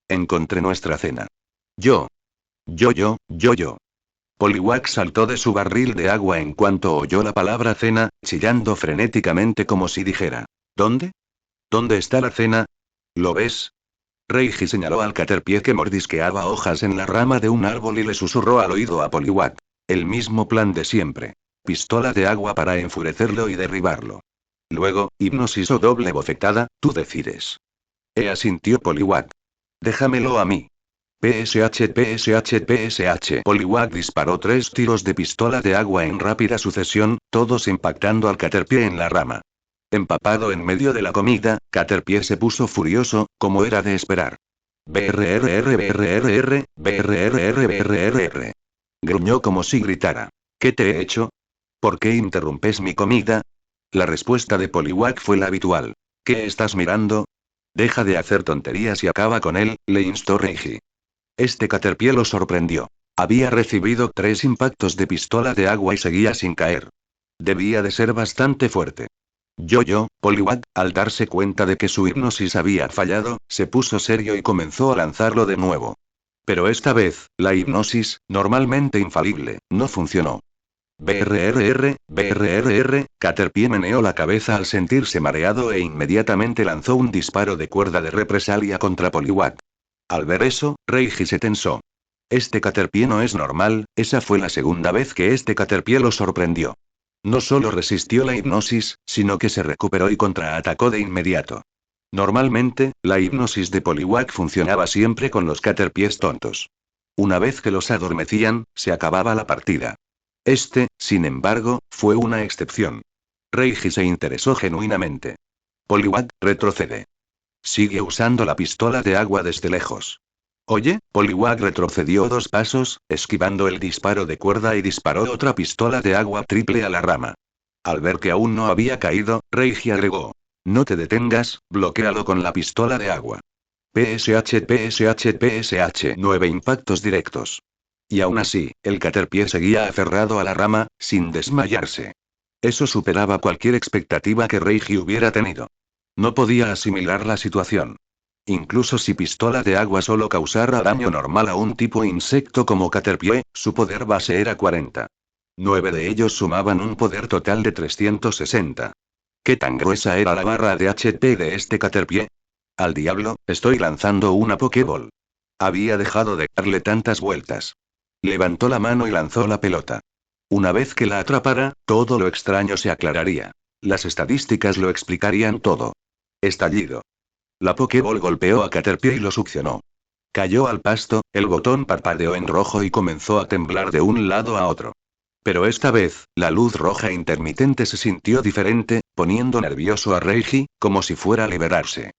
Encontré nuestra cena. Yo. Poliwag saltó de su barril de agua en cuanto oyó la palabra cena, chillando frenéticamente como si dijera. ¿Dónde? ¿Dónde está la cena? ¿Lo ves? Reiji señaló al Caterpie que mordisqueaba hojas en la rama de un árbol y le susurró al oído a Poliwag. El mismo plan de siempre. Pistola de agua para enfurecerlo y derribarlo. Luego, hipnosis o doble bofetada, tú decides. Asintió Poliwag. Déjamelo a mí. PSH. Poliwag disparó 3 tiros de pistola de agua en rápida sucesión, todos impactando al Caterpie en la rama. Empapado en medio de la comida, Caterpie se puso furioso, como era de esperar. BRRR. Gruñó como si gritara. ¿Qué te he hecho? ¿Por qué interrumpes mi comida? La respuesta de Poliwag fue la habitual. ¿Qué estás mirando? Deja de hacer tonterías y acaba con él, le instó Reiji. Este Caterpie lo sorprendió. Había recibido 3 impactos de pistola de agua y seguía sin caer. Debía de ser bastante fuerte. Poliwag, al darse cuenta de que su hipnosis había fallado, se puso serio y comenzó a lanzarlo de nuevo. Pero esta vez, la hipnosis, normalmente infalible, no funcionó. Caterpie meneó la cabeza al sentirse mareado e inmediatamente lanzó un disparo de cuerda de represalia contra Poliwag. Al ver eso, Reiji se tensó. Este Caterpie no es normal, esa fue la segunda vez que este Caterpie lo sorprendió. No solo resistió la hipnosis, sino que se recuperó y contraatacó de inmediato. Normalmente, la hipnosis de Poliwag funcionaba siempre con los Caterpies tontos. Una vez que los adormecían, se acababa la partida. Este, sin embargo, fue una excepción. Reiji se interesó genuinamente. Poliwag, retrocede. Sigue usando la pistola de agua desde lejos. Oye, Poliwag retrocedió 2 pasos, esquivando el disparo de cuerda y disparó otra pistola de agua triple a la rama. Al ver que aún no había caído, Reiji agregó. No te detengas, bloquéalo con la pistola de agua. PSH. 9 impactos directos. Y aún así, el Caterpie seguía aferrado a la rama, sin desmayarse. Eso superaba cualquier expectativa que Reiji hubiera tenido. No podía asimilar la situación. Incluso si pistola de agua solo causara daño normal a un tipo insecto como Caterpie, su poder base era 40. 9 de ellos sumaban un poder total de 360. ¿Qué tan gruesa era la barra de HP de este Caterpie? Al diablo, estoy lanzando una Pokéball. Había dejado de darle tantas vueltas. Levantó la mano y lanzó la pelota. Una vez que la atrapara, todo lo extraño se aclararía. Las estadísticas lo explicarían todo. Estallido. La Pokéball golpeó a Caterpie y lo succionó. Cayó al pasto, el botón parpadeó en rojo y comenzó a temblar de un lado a otro. Pero esta vez, la luz roja intermitente se sintió diferente, poniendo nervioso a Reiji, como si fuera a liberarse.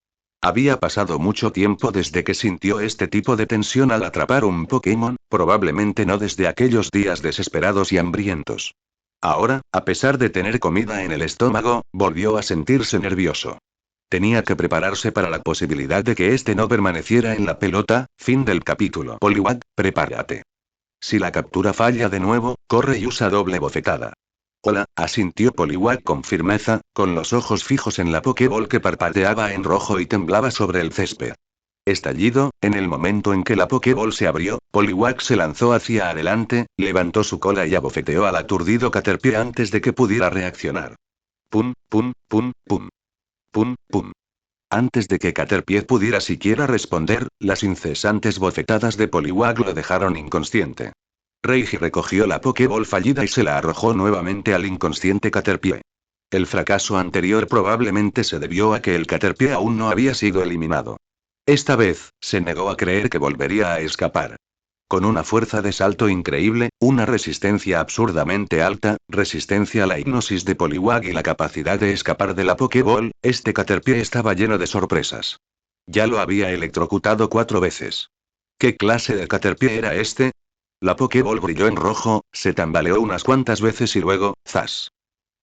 Había pasado mucho tiempo desde que sintió este tipo de tensión al atrapar un Pokémon, probablemente no desde aquellos días desesperados y hambrientos. Ahora, a pesar de tener comida en el estómago, volvió a sentirse nervioso. Tenía que prepararse para la posibilidad de que este no permaneciera en la pelota. Fin del capítulo. Poliwag, prepárate. Si la captura falla de nuevo, corre y usa doble bofetada. Hola, asintió Poliwag con firmeza, con los ojos fijos en la Pokéball que parpadeaba en rojo y temblaba sobre el césped. Estallido, en el momento en que la Pokéball se abrió, Poliwag se lanzó hacia adelante, levantó su cola y abofeteó al aturdido Caterpie antes de que pudiera reaccionar. Pum, pum, pum, pum. Pum, pum. Antes de que Caterpie pudiera siquiera responder, las incesantes bofetadas de Poliwag lo dejaron inconsciente. Reiji recogió la Pokéball fallida y se la arrojó nuevamente al inconsciente Caterpie. El fracaso anterior probablemente se debió a que el Caterpie aún no había sido eliminado. Esta vez, se negó a creer que volvería a escapar. Con una fuerza de salto increíble, una resistencia absurdamente alta, resistencia a la hipnosis de Poliwag y la capacidad de escapar de la Pokéball, este Caterpie estaba lleno de sorpresas. Ya lo había electrocutado 4 veces. ¿Qué clase de Caterpie era este? La Pokéball brilló en rojo, se tambaleó unas cuantas veces y luego, ¡zas!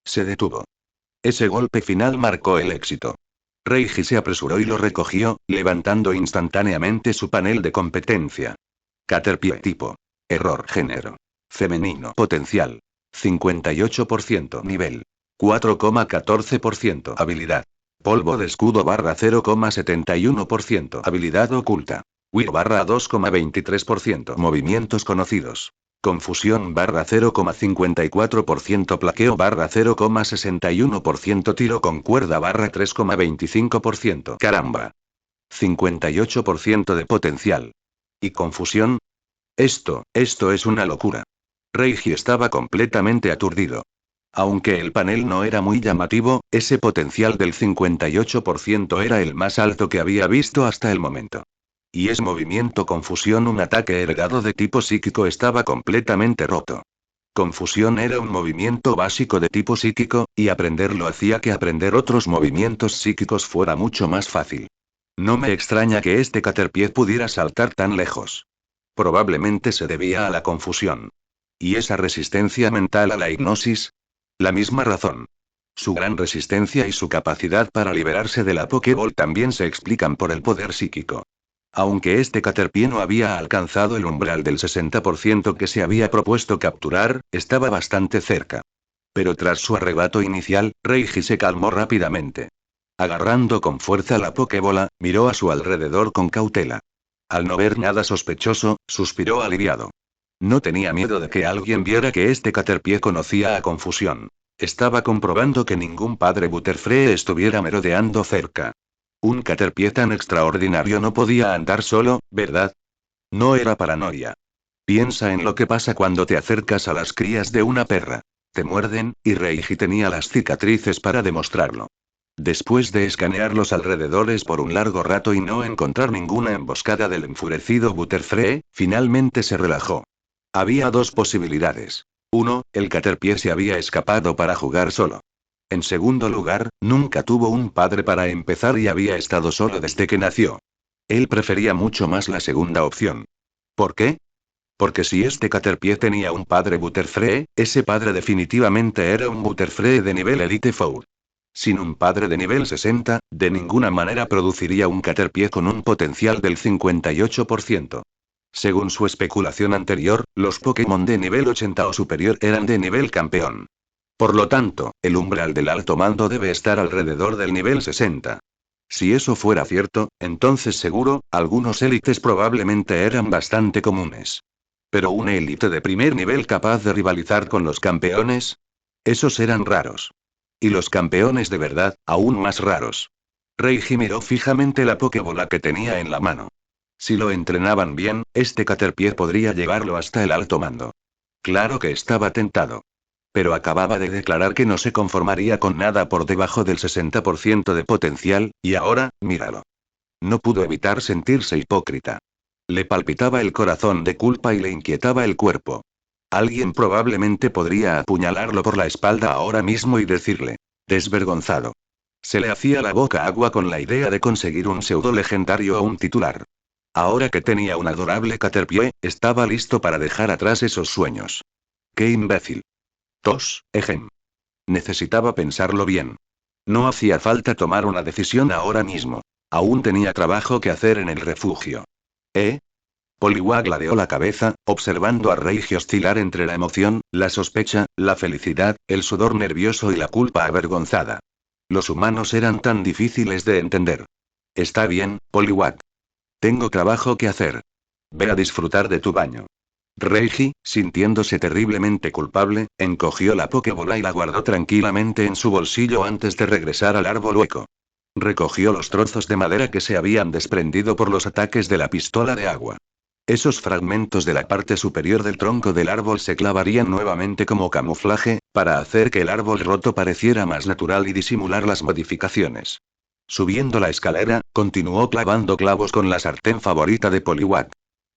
Se detuvo. Ese golpe final marcó el éxito. Reiji se apresuró y lo recogió, levantando instantáneamente su panel de competencia. Caterpie tipo. Error género. Femenino. Potencial. 58% nivel. 4,14% habilidad. Polvo de escudo barra 0,71% habilidad oculta. Will barra 2,23% movimientos conocidos. Confusión barra 0,54% plaqueo barra 0,61% tiro con cuerda barra 3,25%. Caramba. 58% de potencial. ¿Y confusión? Esto es una locura. Reiji estaba completamente aturdido. Aunque el panel no era muy llamativo, ese potencial del 58% era el más alto que había visto hasta el momento. Y es movimiento confusión, un ataque heredado de tipo psíquico estaba completamente roto. Confusión era un movimiento básico de tipo psíquico, y aprenderlo hacía que aprender otros movimientos psíquicos fuera mucho más fácil. No me extraña que este Caterpie pudiera saltar tan lejos. Probablemente se debía a la confusión. ¿Y esa resistencia mental a la hipnosis? La misma razón. Su gran resistencia y su capacidad para liberarse de la Pokéball también se explican por el poder psíquico. Aunque este Caterpie no había alcanzado el umbral del 60% que se había propuesto capturar, estaba bastante cerca. Pero tras su arrebato inicial, Reiji se calmó rápidamente. Agarrando con fuerza la Pokébola, miró a su alrededor con cautela. Al no ver nada sospechoso, suspiró aliviado. No tenía miedo de que alguien viera que este Caterpie conocía a confusión. Estaba comprobando que ningún padre Butterfree estuviera merodeando cerca. Un Caterpie tan extraordinario no podía andar solo, ¿verdad? No era paranoia. Piensa en lo que pasa cuando te acercas a las crías de una perra. Te muerden, y Reiji tenía las cicatrices para demostrarlo. Después de escanear los alrededores por un largo rato y no encontrar ninguna emboscada del enfurecido Butterfree, finalmente se relajó. Había dos posibilidades. 1, el Caterpie se había escapado para jugar solo. En segundo lugar, nunca tuvo un padre para empezar y había estado solo desde que nació. Él prefería mucho más la segunda opción. ¿Por qué? Porque si este Caterpie tenía un padre Butterfree, ese padre definitivamente era un Butterfree de nivel Elite Four. Sin un padre de nivel 60, de ninguna manera produciría un Caterpie con un potencial del 58%. Según su especulación anterior, los Pokémon de nivel 80 o superior eran de nivel campeón. Por lo tanto, el umbral del alto mando debe estar alrededor del nivel 60. Si eso fuera cierto, entonces seguro, algunos élites probablemente eran bastante comunes. Pero una élite de primer nivel capaz de rivalizar con los campeones, esos eran raros. Y los campeones de verdad, aún más raros. Reiji miró fijamente la Pokébola que tenía en la mano. Si lo entrenaban bien, este Caterpie podría llevarlo hasta el alto mando. Claro que estaba tentado. Pero acababa de declarar que no se conformaría con nada por debajo del 60% de potencial, y ahora, míralo. No pudo evitar sentirse hipócrita. Le palpitaba el corazón de culpa y le inquietaba el cuerpo. Alguien probablemente podría apuñalarlo por la espalda ahora mismo y decirle: desvergonzado. Se le hacía la boca agua con la idea de conseguir un pseudo legendario o un titular. Ahora que tenía un adorable Caterpie, estaba listo para dejar atrás esos sueños. ¡Qué imbécil! Ejem. Necesitaba pensarlo bien. No hacía falta tomar una decisión ahora mismo. Aún tenía trabajo que hacer en el refugio. ¿Eh? Poliwag ladeó la cabeza, observando a Reiji oscilar entre la emoción, la sospecha, la felicidad, el sudor nervioso y la culpa avergonzada. Los humanos eran tan difíciles de entender. Está bien, Poliwag. Tengo trabajo que hacer. Ve a disfrutar de tu baño. Reiji, sintiéndose terriblemente culpable, encogió la Pokébola y la guardó tranquilamente en su bolsillo antes de regresar al árbol hueco. Recogió los trozos de madera que se habían desprendido por los ataques de la pistola de agua. Esos fragmentos de la parte superior del tronco del árbol se clavarían nuevamente como camuflaje, para hacer que el árbol roto pareciera más natural y disimular las modificaciones. Subiendo la escalera, continuó clavando clavos con la sartén favorita de Poliwag.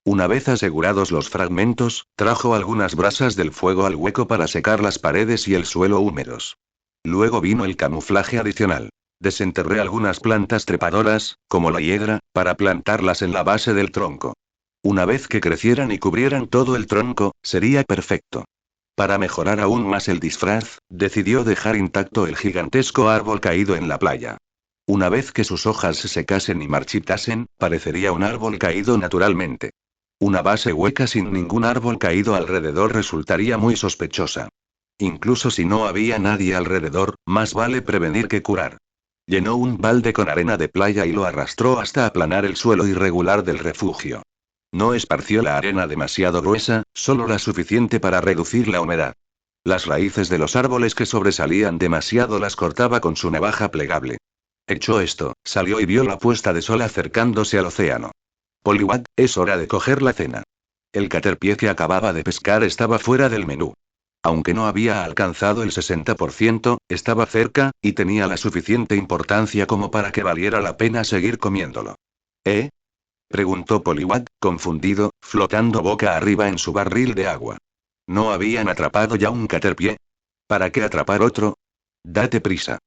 Una vez asegurados los fragmentos, trajo algunas brasas del fuego al hueco para secar las paredes y el suelo húmedos. Luego vino el camuflaje adicional. Desenterré algunas plantas trepadoras, como la hiedra, para plantarlas en la base del tronco. Una vez que crecieran y cubrieran todo el tronco, sería perfecto. Para mejorar aún más el disfraz, decidió dejar intacto el gigantesco árbol caído en la playa. Una vez que sus hojas se secasen y marchitasen, parecería un árbol caído naturalmente. Una base hueca sin ningún árbol caído alrededor resultaría muy sospechosa. Incluso si no había nadie alrededor, más vale prevenir que curar. Llenó un balde con arena de playa y lo arrastró hasta aplanar el suelo irregular del refugio. No esparció la arena demasiado gruesa, solo la suficiente para reducir la humedad. Las raíces de los árboles que sobresalían demasiado las cortaba con su navaja plegable. Hecho esto, salió y vio la puesta de sol acercándose al océano. Poliwag, es hora de coger la cena. El Caterpie que acababa de pescar estaba fuera del menú. Aunque no había alcanzado el 60%, estaba cerca, y tenía la suficiente importancia como para que valiera la pena seguir comiéndolo. ¿Eh? Preguntó Poliwag, confundido, flotando boca arriba en su barril de agua. ¿No habían atrapado ya un Caterpie? ¿Para qué atrapar otro? Date prisa.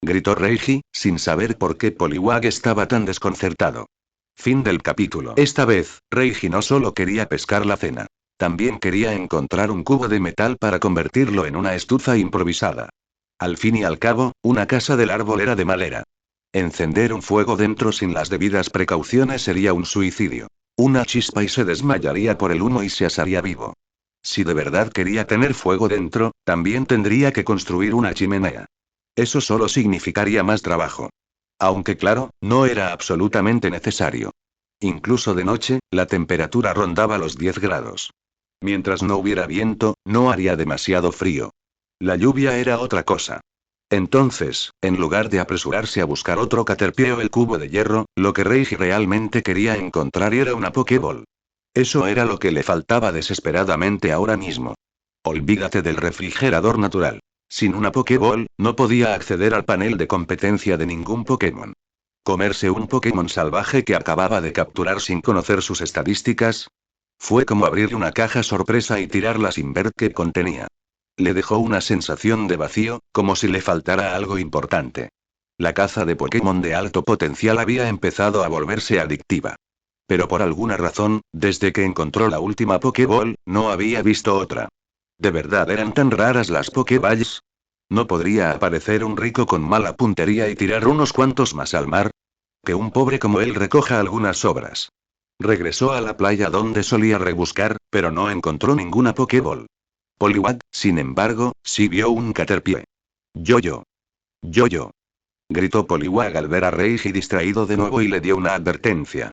Gritó Reiji, sin saber por qué Poliwag estaba tan desconcertado. Fin del capítulo. Esta vez, Reiji no solo quería pescar la cena. También quería encontrar un cubo de metal para convertirlo en una estufa improvisada. Al fin y al cabo, una casa del árbol era de madera. Encender un fuego dentro sin las debidas precauciones sería un suicidio. Una chispa y se desmayaría por el humo y se asaría vivo. Si de verdad quería tener fuego dentro, también tendría que construir una chimenea. Eso solo significaría más trabajo. Aunque claro, no era absolutamente necesario. Incluso de noche, la temperatura rondaba los 10 grados. Mientras no hubiera viento, no haría demasiado frío. La lluvia era otra cosa. Entonces, en lugar de apresurarse a buscar otro Caterpie o el cubo de hierro, lo que Reiji realmente quería encontrar era una Pokéball. Eso era lo que le faltaba desesperadamente ahora mismo. Olvídate del refrigerador natural. Sin una Pokéball, no podía acceder al panel de competencia de ningún Pokémon. ¿Comerse un Pokémon salvaje que acababa de capturar sin conocer sus estadísticas? Fue como abrir una caja sorpresa y tirarla sin ver qué contenía. Le dejó una sensación de vacío, como si le faltara algo importante. La caza de Pokémon de alto potencial había empezado a volverse adictiva. Pero por alguna razón, desde que encontró la última Pokéball, no había visto otra. ¿De verdad eran tan raras las Pokéballs? ¿No podría aparecer un rico con mala puntería y tirar unos cuantos más al mar? Que un pobre como él recoja algunas sobras. Regresó a la playa donde solía rebuscar, pero no encontró ninguna Pokéball. Poliwag, sin embargo, sí vio un Caterpie. Yo. Yo. Gritó Poliwag al ver a Reiji distraído de nuevo y le dio una advertencia.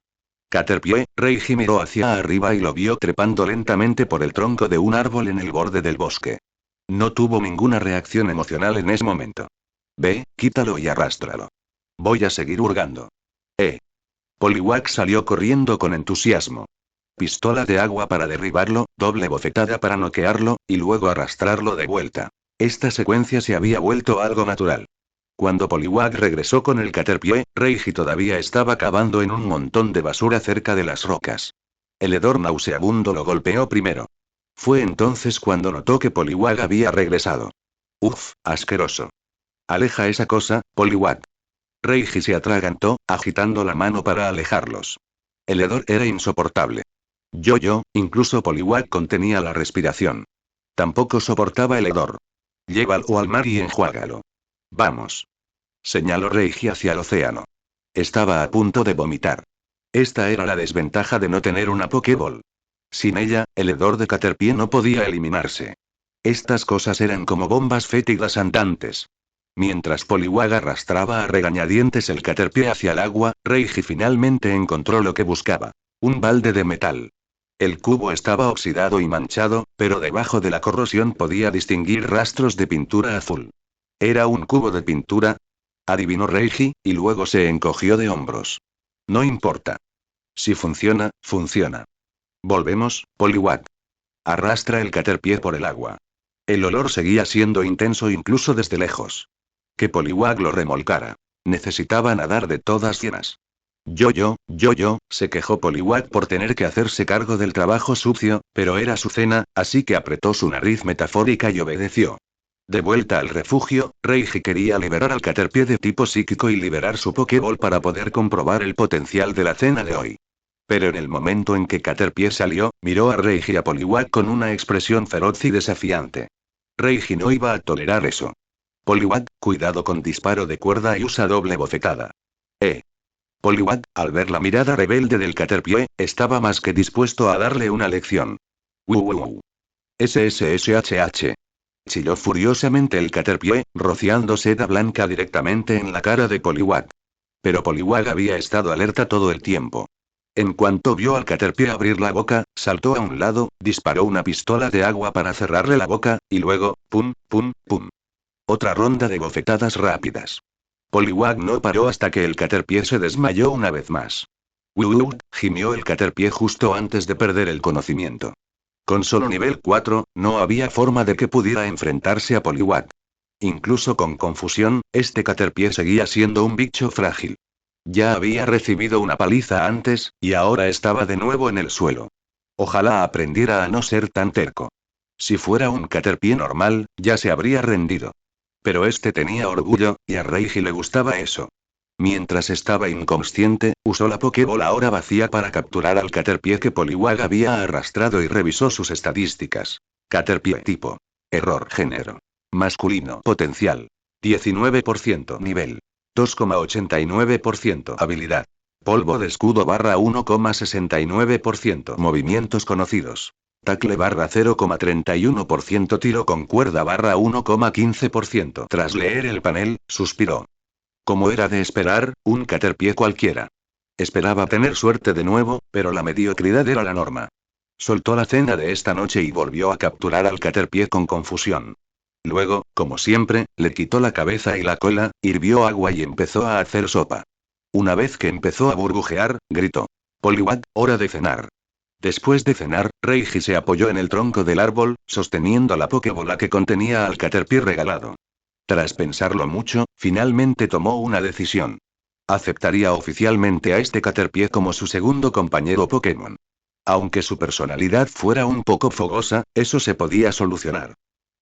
Caterpie, Reiji miró hacia arriba y lo vio trepando lentamente por el tronco de un árbol en el borde del bosque. No tuvo ninguna reacción emocional en ese momento. Ve, quítalo y arrástralo. Voy a seguir hurgando. Poliwag salió corriendo con entusiasmo. Pistola de agua para derribarlo, doble bofetada para noquearlo, y luego arrastrarlo de vuelta. Esta secuencia se había vuelto algo natural. Cuando Poliwag regresó con el Caterpie, Reiji todavía estaba cavando en un montón de basura cerca de las rocas. El hedor nauseabundo lo golpeó primero. Fue entonces cuando notó que Poliwag había regresado. Uf, asqueroso. Aleja esa cosa, Poliwag. Reiji se atragantó, agitando la mano para alejarlos. El hedor era insoportable. Incluso Poliwag contenía la respiración. Tampoco soportaba el hedor. Llévalo al mar y enjuágalo. Vamos. Señaló Reiji hacia el océano. Estaba a punto de vomitar. Esta era la desventaja de no tener una Pokéball. Sin ella, el hedor de Caterpie no podía eliminarse. Estas cosas eran como bombas fétidas andantes. Mientras Poliwag arrastraba a regañadientes el Caterpie hacia el agua, Reiji finalmente encontró lo que buscaba. Un balde de metal. El cubo estaba oxidado y manchado, pero debajo de la corrosión podía distinguir rastros de pintura azul. ¿Era un cubo de pintura? Adivinó Reiji, y luego se encogió de hombros. No importa. Si funciona, funciona. Volvemos, Poliwag. Arrastra el Caterpie por el agua. El olor seguía siendo intenso incluso desde lejos. Que Poliwag lo remolcara. Necesitaba nadar de todas llenas. Se quejó Poliwag por tener que hacerse cargo del trabajo sucio, pero era su cena, así que apretó su nariz metafórica y obedeció. De vuelta al refugio, Reiji quería liberar al Caterpie de tipo psíquico y liberar su Pokéball para poder comprobar el potencial de la cena de hoy. Pero en el momento en que Caterpie salió, miró a Reiji y a Poliwag con una expresión feroz y desafiante. Reiji no iba a tolerar eso. Poliwag, cuidado con disparo de cuerda y usa doble bofetada. Poliwag, al ver la mirada rebelde del Caterpie, estaba más que dispuesto a darle una lección. SSSHH. Chilló furiosamente el Caterpie, rociando seda blanca directamente en la cara de Poliwag. Pero Poliwag había estado alerta todo el tiempo. En cuanto vio al Caterpie abrir la boca, saltó a un lado, disparó una pistola de agua para cerrarle la boca, y luego, pum. Otra ronda de bofetadas rápidas. Poliwag no paró hasta que el Caterpie se desmayó una vez más. Gimió el Caterpie justo antes de perder el conocimiento. Con solo nivel 4, no había forma de que pudiera enfrentarse a Poliwag. Incluso con confusión, este Caterpie seguía siendo un bicho frágil. Ya había recibido una paliza antes, y ahora estaba de nuevo en el suelo. Ojalá aprendiera a no ser tan terco. Si fuera un Caterpie normal, ya se habría rendido. Pero este tenía orgullo, y a Reiji le gustaba eso. Mientras estaba inconsciente, usó la Pokébola ahora vacía para capturar al Caterpie que Poliwag había arrastrado y revisó sus estadísticas. Caterpie tipo. Error género. Masculino. Potencial. 19% nivel. 2,89% habilidad. Polvo de escudo barra 1,69% movimientos conocidos. Tackle barra 0,31% tiro con cuerda barra 1,15%. Tras leer el panel, suspiró. Como era de esperar, un Caterpie cualquiera. Esperaba tener suerte de nuevo, pero la mediocridad era la norma. Soltó la cena de esta noche y volvió a capturar al Caterpie con confusión. Luego, como siempre, le quitó la cabeza y la cola, hirvió agua y empezó a hacer sopa. Una vez que empezó a burbujear, gritó. Poliwag, hora de cenar. Después de cenar, Reiji se apoyó en el tronco del árbol, sosteniendo la Pokébola que contenía al Caterpie regalado. Tras pensarlo mucho, finalmente tomó una decisión. Aceptaría oficialmente a este Caterpie como su segundo compañero Pokémon. Aunque su personalidad fuera un poco fogosa, eso se podía solucionar.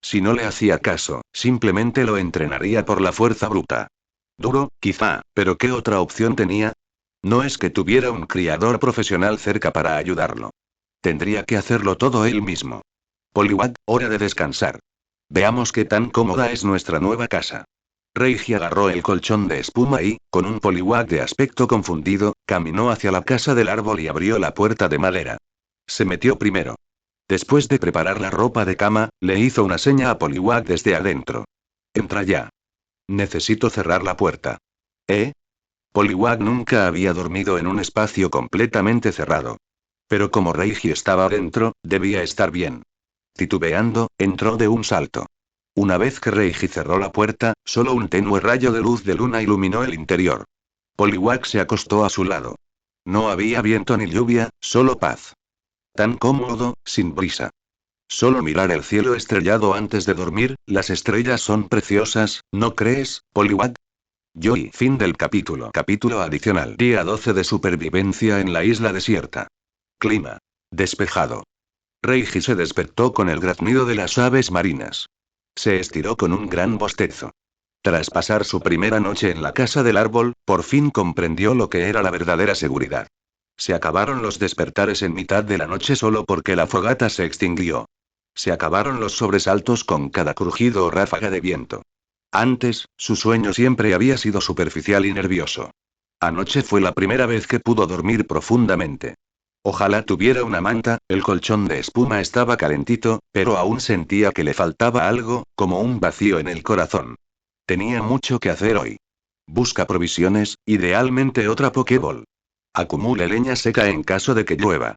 Si no le hacía caso, simplemente lo entrenaría por la fuerza bruta. Duro, quizá, pero ¿qué otra opción tenía? No es que tuviera un criador profesional cerca para ayudarlo. Tendría que hacerlo todo él mismo. Poliwag, hora de descansar. Veamos qué tan cómoda es nuestra nueva casa. Reiji agarró el colchón de espuma y, con un Poliwag de aspecto confundido, caminó hacia la casa del árbol y abrió la puerta de madera. Se metió primero. Después de preparar la ropa de cama, le hizo una seña a Poliwag desde adentro. Entra ya. Necesito cerrar la puerta. ¿Eh? Poliwag nunca había dormido en un espacio completamente cerrado. Pero como Reiji estaba adentro, debía estar bien. Titubeando, entró de un salto. Una vez que Reiji cerró la puerta, solo un tenue rayo de luz de luna iluminó el interior. Poliwag se acostó a su lado. No había viento ni lluvia, solo paz. Tan cómodo, sin brisa. Solo mirar el cielo estrellado antes de dormir, las estrellas son preciosas, ¿no crees, Poliwag? Joy. Fin del capítulo. Capítulo adicional. Día 12 de supervivencia en la isla desierta. Clima. Despejado. Reiji se despertó con el graznido de las aves marinas. Se estiró con un gran bostezo. Tras pasar su primera noche en la casa del árbol, por fin comprendió lo que era la verdadera seguridad. Se acabaron los despertares en mitad de la noche solo porque la fogata se extinguió. Se acabaron los sobresaltos con cada crujido o ráfaga de viento. Antes, su sueño siempre había sido superficial y nervioso. Anoche fue la primera vez que pudo dormir profundamente. Ojalá tuviera una manta, el colchón de espuma estaba calentito, pero aún sentía que le faltaba algo, como un vacío en el corazón. Tenía mucho que hacer hoy. Busca provisiones, idealmente otra Pokéball. Acumule leña seca en caso de que llueva.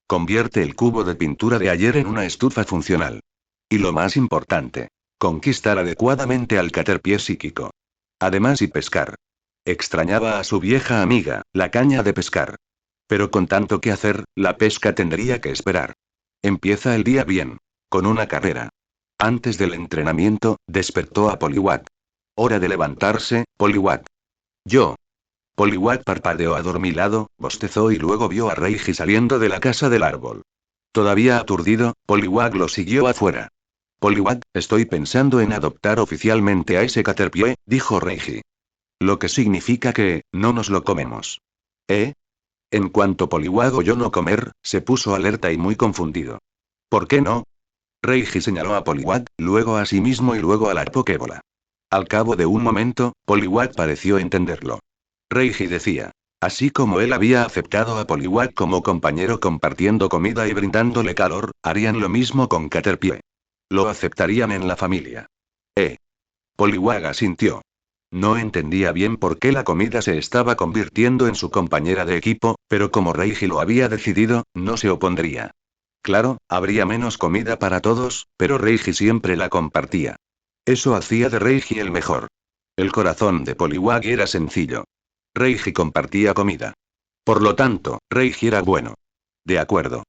Convierte el cubo de pintura de ayer en una estufa funcional. Y lo más importante. Conquistar adecuadamente al Caterpie psíquico. Además y pescar. Extrañaba a su vieja amiga, la caña de pescar. Pero con tanto que hacer, la pesca tendría que esperar. Empieza el día bien. Con una carrera. Antes del entrenamiento, despertó a Poliwag. Hora de levantarse, Poliwag. Yo. Poliwag parpadeó adormilado, bostezó y luego vio a Reiji saliendo de la casa del árbol. Todavía aturdido, Poliwag lo siguió afuera. Poliwag, estoy pensando en adoptar oficialmente a ese Caterpie, dijo Reiji. Lo que significa que, no nos lo comemos. ¿Eh? En cuanto Poliwag oyó no comer, se puso alerta y muy confundido. ¿Por qué no? Reiji señaló a Poliwag, luego a sí mismo y luego a la Pokébola. Al cabo de un momento, Poliwag pareció entenderlo. Reiji decía. Así como él había aceptado a Poliwag como compañero compartiendo comida y brindándole calor, harían lo mismo con Caterpie. Lo aceptarían en la familia. Poliwag asintió. No entendía bien por qué la comida se estaba convirtiendo en su compañera de equipo, pero como Reiji lo había decidido, no se opondría. Claro, habría menos comida para todos, pero Reiji siempre la compartía. Eso hacía de Reiji el mejor. El corazón de Poliwag era sencillo. Reiji compartía comida. Por lo tanto, Reiji era bueno. De acuerdo.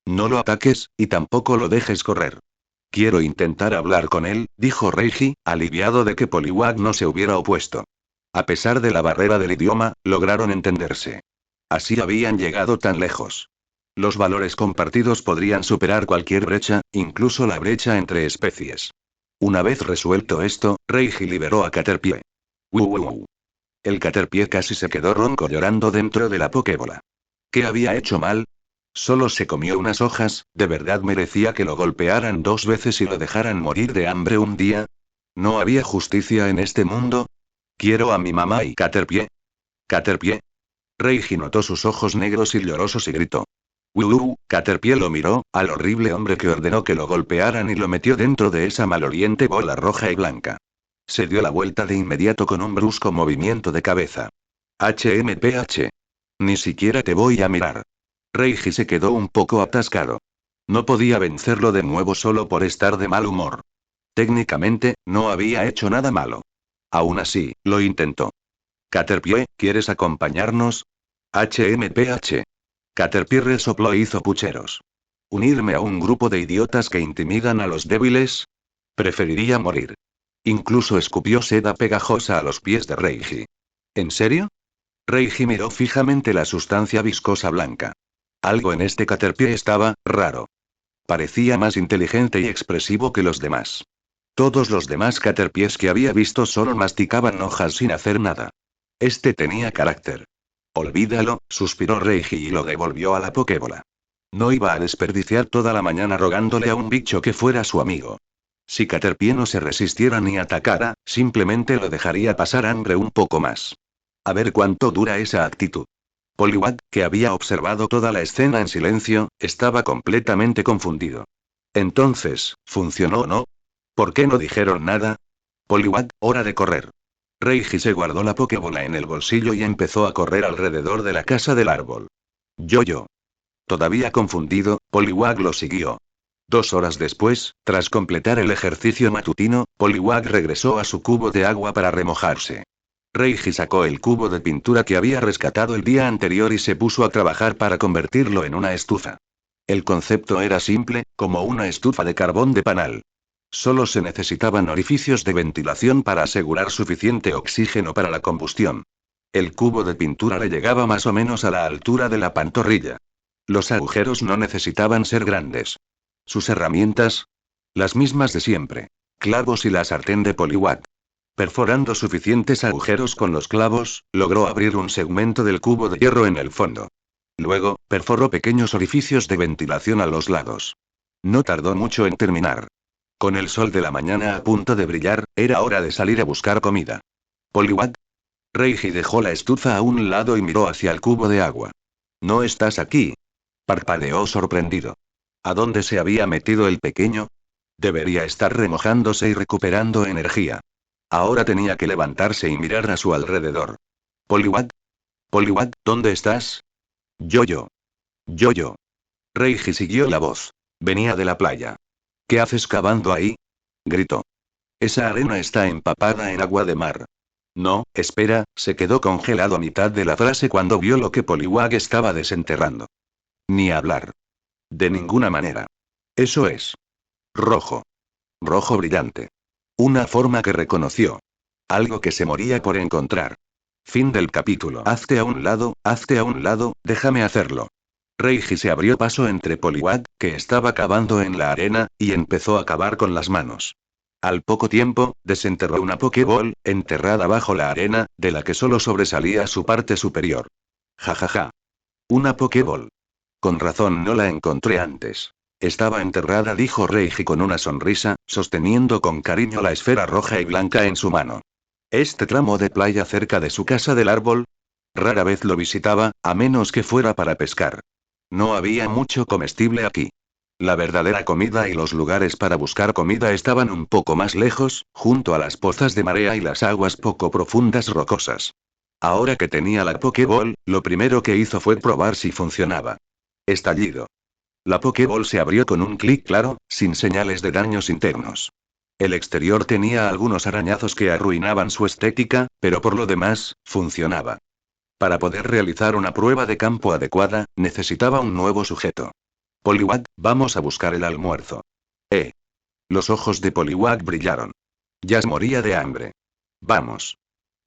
No lo ataques, y tampoco lo dejes correr. Quiero intentar hablar con él, dijo Reiji, aliviado de que Poliwag no se hubiera opuesto. A pesar de la barrera del idioma, lograron entenderse. Así habían llegado tan lejos. Los valores compartidos podrían superar cualquier brecha, incluso la brecha entre especies. Una vez resuelto esto, Reiji liberó a Caterpie. ¡Wow! El Caterpie casi se quedó ronco llorando dentro de la Pokébola. ¿Qué había hecho mal? Solo se comió unas hojas, ¿de verdad merecía que lo golpearan 2 veces y lo dejaran morir de hambre un día? ¿No había justicia en este mundo? Quiero a mi mamá y Caterpie. Caterpie. Reiji notó sus ojos negros y llorosos y gritó. Caterpie lo miró, al horrible hombre que ordenó que lo golpearan y lo metió dentro de esa maloliente bola roja y blanca. Se dio la vuelta de inmediato con un brusco movimiento de cabeza. HMPH. Ni siquiera te voy a mirar. Reiji se quedó un poco atascado. No podía vencerlo de nuevo solo por estar de mal humor. Técnicamente, no había hecho nada malo. Aún así, lo intentó. Caterpie, ¿quieres acompañarnos? HMPH. Caterpie resopló e hizo pucheros. ¿Unirme a un grupo de idiotas que intimidan a los débiles? Preferiría morir. Incluso escupió seda pegajosa a los pies de Reiji. ¿En serio? Reiji miró fijamente la sustancia viscosa blanca. Algo en este Caterpie estaba raro. Parecía más inteligente y expresivo que los demás. Todos los demás Caterpies que había visto solo masticaban hojas sin hacer nada. Este tenía carácter. Olvídalo, suspiró Reiji y lo devolvió a la Pokébola. No iba a desperdiciar toda la mañana rogándole a un bicho que fuera su amigo. Si Caterpie no se resistiera ni atacara, simplemente lo dejaría pasar hambre un poco más. A ver cuánto dura esa actitud. Poliwag, que había observado toda la escena en silencio, estaba completamente confundido. Entonces, ¿funcionó o no? ¿Por qué no dijeron nada? Poliwag, hora de correr. Reiji se guardó la Pokébola en el bolsillo y empezó a correr alrededor de la casa del árbol. Yo. Todavía confundido, Poliwag lo siguió. 2 horas después, tras completar el ejercicio matutino, Poliwag regresó a su cubo de agua para remojarse. Reiji sacó el cubo de pintura que había rescatado el día anterior y se puso a trabajar para convertirlo en una estufa. El concepto era simple, como una estufa de carbón de panal. Solo se necesitaban orificios de ventilación para asegurar suficiente oxígeno para la combustión. El cubo de pintura le llegaba más o menos a la altura de la pantorrilla. Los agujeros no necesitaban ser grandes. Sus herramientas, las mismas de siempre. Clavos y la sartén de Poliwag. Perforando suficientes agujeros con los clavos, logró abrir un segmento del cubo de hierro en el fondo. Luego, perforó pequeños orificios de ventilación a los lados. No tardó mucho en terminar. Con el sol de la mañana a punto de brillar, era hora de salir a buscar comida. Poliwag. Reiji dejó la estufa a un lado y miró hacia el cubo de agua. ¿No estás aquí? Parpadeó sorprendido. ¿A dónde se había metido el pequeño? Debería estar remojándose y recuperando energía. Ahora tenía que levantarse y mirar a su alrededor. Poliwag. Poliwag, ¿dónde estás? Yo. Reiji siguió la voz. Venía de la playa. ¿Qué haces cavando ahí? Gritó. Esa arena está empapada en agua de mar. No, espera, se quedó congelado a mitad de la frase cuando vio lo que Poliwag estaba desenterrando. Ni hablar. De ninguna manera. Eso es. Rojo. Rojo brillante. Una forma que reconoció. Algo que se moría por encontrar. Fin del capítulo. Hazte a un lado, déjame hacerlo. Reiji se abrió paso entre Poliwag, que estaba cavando en la arena, y empezó a cavar con las manos. Al poco tiempo, desenterró una Pokéball, enterrada bajo la arena, de la que solo sobresalía su parte superior. Jajaja. Una Pokéball. Con razón no la encontré antes. Estaba enterrada, dijo Reiji con una sonrisa, sosteniendo con cariño la esfera roja y blanca en su mano. Este tramo de playa cerca de su casa del árbol. Rara vez lo visitaba, a menos que fuera para pescar. No había mucho comestible aquí. La verdadera comida y los lugares para buscar comida estaban un poco más lejos, junto a las pozas de marea y las aguas poco profundas rocosas. Ahora que tenía la Pokéball, lo primero que hizo fue probar si funcionaba. Estallido. La Pokéball se abrió con un clic claro, sin señales de daños internos. El exterior tenía algunos arañazos que arruinaban su estética, pero por lo demás, funcionaba. Para poder realizar una prueba de campo adecuada, necesitaba un nuevo sujeto. Poliwag, vamos a buscar el almuerzo. Los ojos de Poliwag brillaron. Ya moría de hambre. Vamos.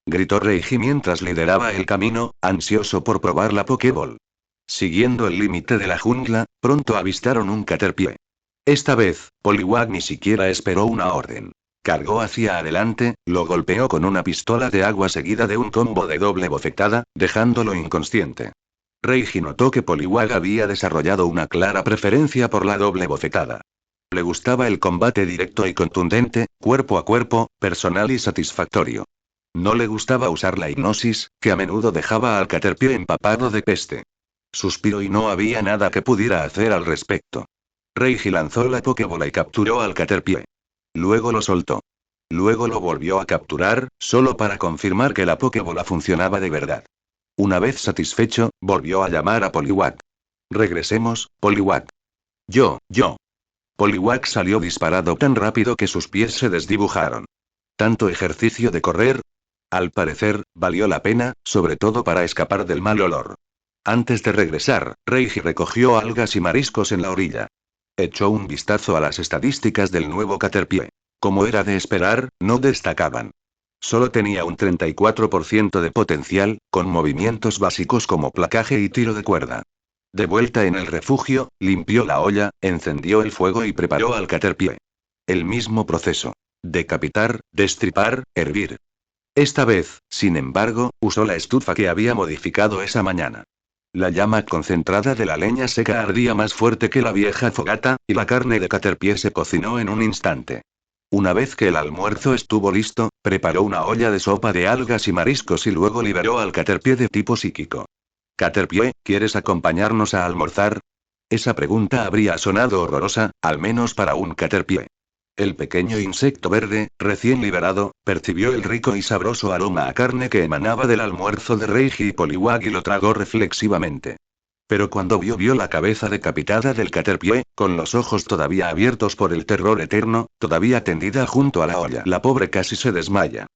Gritó Reiji mientras lideraba el camino, ansioso por probar la Pokéball. Siguiendo el límite de la jungla, pronto avistaron un Caterpie. Esta vez, Poliwag ni siquiera esperó una orden. Cargó hacia adelante, lo golpeó con una pistola de agua seguida de un combo de doble bofetada, dejándolo inconsciente. Reiji notó que Poliwag había desarrollado una clara preferencia por la doble bofetada. Le gustaba el combate directo y contundente, cuerpo a cuerpo, personal y satisfactorio. No le gustaba usar la hipnosis, que a menudo dejaba al Caterpie empapado de peste. Suspiró y no había nada que pudiera hacer al respecto. Reiji lanzó la Pokébola y capturó al Caterpie. Luego lo soltó. Luego lo volvió a capturar, solo para confirmar que la Pokébola funcionaba de verdad. Una vez satisfecho, volvió a llamar a Poliwag. Regresemos, Poliwag. Yo. Poliwag salió disparado tan rápido que sus pies se desdibujaron. ¿Tanto ejercicio de correr? Al parecer, valió la pena, sobre todo para escapar del mal olor. Antes de regresar, Reiji recogió algas y mariscos en la orilla. Echó un vistazo a las estadísticas del nuevo Caterpie. Como era de esperar, no destacaban. Solo tenía un 34% de potencial, con movimientos básicos como placaje y tiro de cuerda. De vuelta en el refugio, limpió la olla, encendió el fuego y preparó al Caterpie. El mismo proceso. Decapitar, destripar, hervir. Esta vez, sin embargo, usó la estufa que había modificado esa mañana. La llama concentrada de la leña seca ardía más fuerte que la vieja fogata, y la carne de Caterpie se cocinó en un instante. Una vez que el almuerzo estuvo listo, preparó una olla de sopa de algas y mariscos y luego liberó al Caterpie de tipo psíquico. Caterpie, ¿quieres acompañarnos a almorzar? Esa pregunta habría sonado horrorosa, al menos para un Caterpie. El pequeño insecto verde, recién liberado, percibió el rico y sabroso aroma a carne que emanaba del almuerzo de Reiji y Poliwag y lo tragó reflexivamente. Pero cuando vio la cabeza decapitada del Caterpie, con los ojos todavía abiertos por el terror eterno, todavía tendida junto a la olla, la pobre casi se desmaya.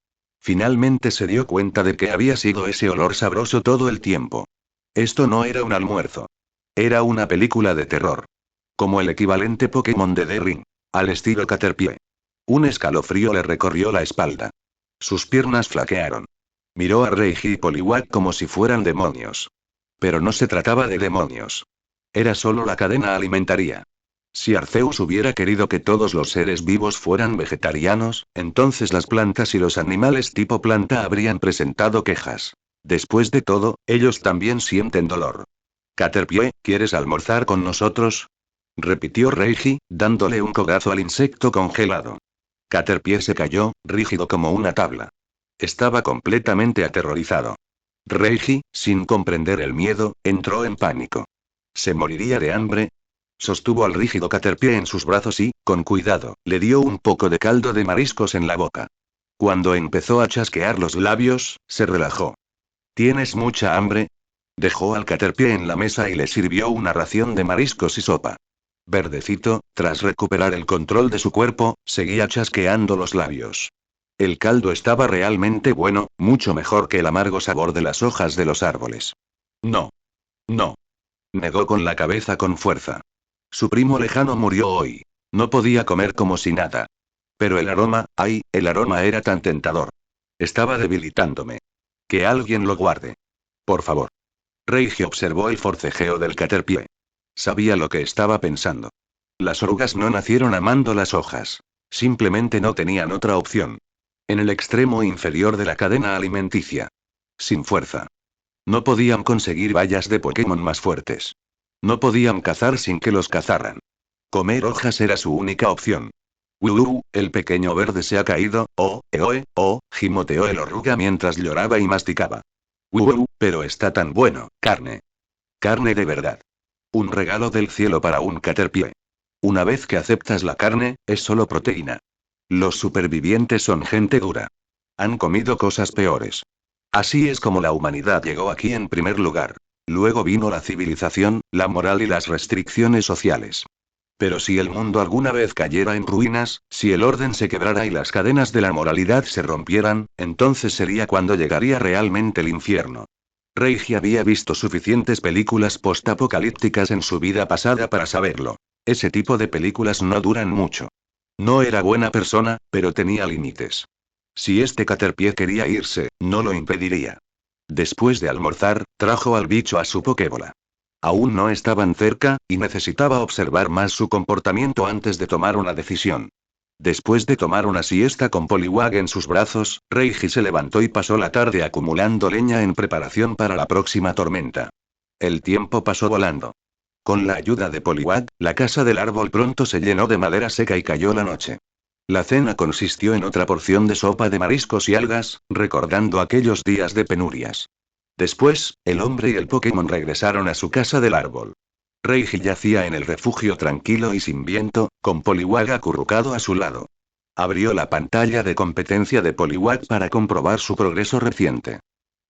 Finalmente se dio cuenta de que había sido ese olor sabroso todo el tiempo. Esto no era un almuerzo. Era una película de terror. Como el equivalente Pokémon de The Ring. Al estilo Caterpie. Un escalofrío le recorrió la espalda. Sus piernas flaquearon. Miró a Reiji y Poliwag como si fueran demonios. Pero no se trataba de demonios. Era solo la cadena alimentaria. Si Arceus hubiera querido que todos los seres vivos fueran vegetarianos, entonces las plantas y los animales tipo planta habrían presentado quejas. Después de todo, ellos también sienten dolor. Caterpie, ¿quieres almorzar con nosotros? Repitió Reiji, dándole un codazo al insecto congelado. Caterpie se cayó, rígido como una tabla. Estaba completamente aterrorizado. Reiji, sin comprender el miedo, entró en pánico. ¿Se moriría de hambre? Sostuvo al rígido Caterpie en sus brazos y, con cuidado, le dio un poco de caldo de mariscos en la boca. Cuando empezó a chasquear los labios, se relajó. ¿Tienes mucha hambre? Dejó al Caterpie en la mesa y le sirvió una ración de mariscos y sopa. Verdecito, tras recuperar el control de su cuerpo, seguía chasqueando los labios. El caldo estaba realmente bueno, mucho mejor que el amargo sabor de las hojas de los árboles. No. No. Negó con la cabeza con fuerza. Su primo lejano murió hoy. No podía comer como si nada. Pero el aroma, ay, el aroma era tan tentador. Estaba debilitándome. Que alguien lo guarde. Por favor. Reiji observó el forcejeo del Caterpie. Sabía lo que estaba pensando. Las orugas no nacieron amando las hojas. Simplemente no tenían otra opción. En el extremo inferior de la cadena alimenticia. Sin fuerza. No podían conseguir bayas de Pokémon más fuertes. No podían cazar sin que los cazaran. Comer hojas era su única opción. El pequeño verde se ha caído, gimoteó el oruga mientras lloraba y masticaba. Pero está tan bueno, carne. Carne de verdad. Un regalo del cielo para un Caterpie. Una vez que aceptas la carne, es solo proteína. Los supervivientes son gente dura. Han comido cosas peores. Así es como la humanidad llegó aquí en primer lugar. Luego vino la civilización, la moral y las restricciones sociales. Pero si el mundo alguna vez cayera en ruinas, si el orden se quebrara y las cadenas de la moralidad se rompieran, entonces sería cuando llegaría realmente el infierno. Reiji había visto suficientes películas postapocalípticas en su vida pasada para saberlo. Ese tipo de películas no duran mucho. No era buena persona, pero tenía límites. Si este Caterpie quería irse, no lo impediría. Después de almorzar, trajo al bicho a su Pokébola. Aún no estaban cerca, y necesitaba observar más su comportamiento antes de tomar una decisión. Después de tomar una siesta con Poliwag en sus brazos, Reiji se levantó y pasó la tarde acumulando leña en preparación para la próxima tormenta. El tiempo pasó volando. Con la ayuda de Poliwag, la casa del árbol pronto se llenó de madera seca y cayó la noche. La cena consistió en otra porción de sopa de mariscos y algas, recordando aquellos días de penurias. Después, el hombre y el Pokémon regresaron a su casa del árbol. Reiji yacía en el refugio tranquilo y sin viento, con Poliwag acurrucado a su lado. Abrió la pantalla de competencia de Poliwag para comprobar su progreso reciente.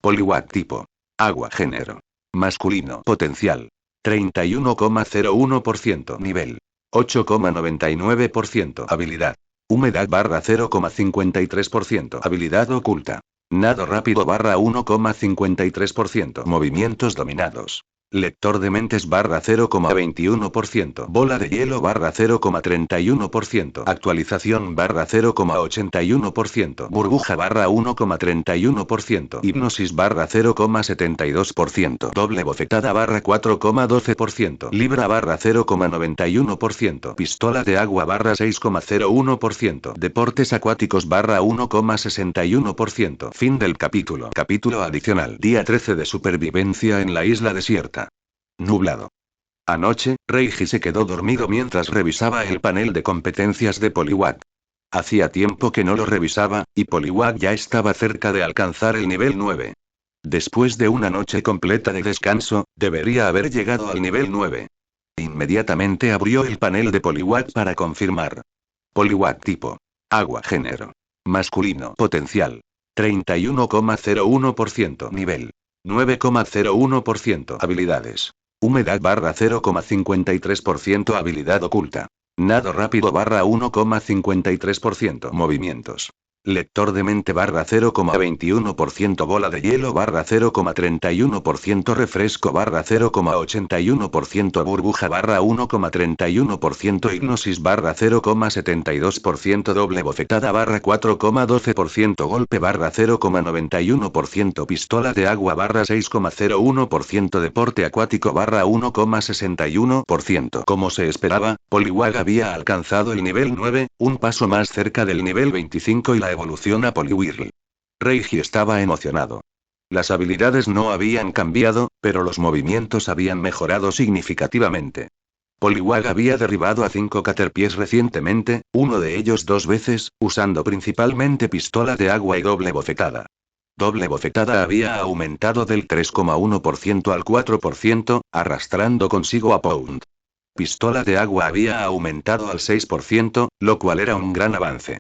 Poliwag tipo. Agua género. Masculino potencial. 31,01% nivel. 8,99% habilidad. Humedad barra 0,53% habilidad oculta. Nado rápido barra 1,53% movimientos dominados. Lector de mentes barra 0,21%. Bola de hielo barra 0,31%. Actualización barra 0,81%. Burbuja barra 1,31%. Hipnosis barra 0,72%. Doble bofetada barra 4,12%. Libra barra 0,91%. Pistola de agua barra 6,01%. Deportes acuáticos barra 1,61%. Fin del capítulo. Capítulo adicional. Día 13 de supervivencia en la isla desierta. Nublado. Anoche, Reiji se quedó dormido mientras revisaba el panel de competencias de Poliwag. Hacía tiempo que no lo revisaba, y Poliwag ya estaba cerca de alcanzar el nivel 9. Después de una noche completa de descanso, debería haber llegado al nivel 9. Inmediatamente abrió el panel de Poliwag para confirmar. Poliwag tipo. Agua género. Masculino potencial. 31,01% nivel. 9,01% habilidades. Humedad barra 0,53% habilidad oculta. Nado rápido barra 1,53% movimientos. Lector de mente barra 0,21% bola de hielo barra 0,31% refresco barra 0,81% burbuja barra 1,31% hipnosis barra 0,72% doble bofetada barra 4,12% golpe barra 0,91% pistola de agua barra 6,01% deporte acuático barra 1,61%. Como se esperaba, Poliwag había alcanzado el nivel 9, un paso más cerca del nivel 25 y la evolución a Poliwhirl. Reiji estaba emocionado. Las habilidades no habían cambiado, pero los movimientos habían mejorado significativamente. Poliwag había derribado a 5 Caterpies recientemente, uno de ellos 2 veces, usando principalmente pistola de agua y doble bofetada. Doble bofetada había aumentado del 3,1% al 4%, arrastrando consigo a Pound. Pistola de agua había aumentado al 6%, lo cual era un gran avance.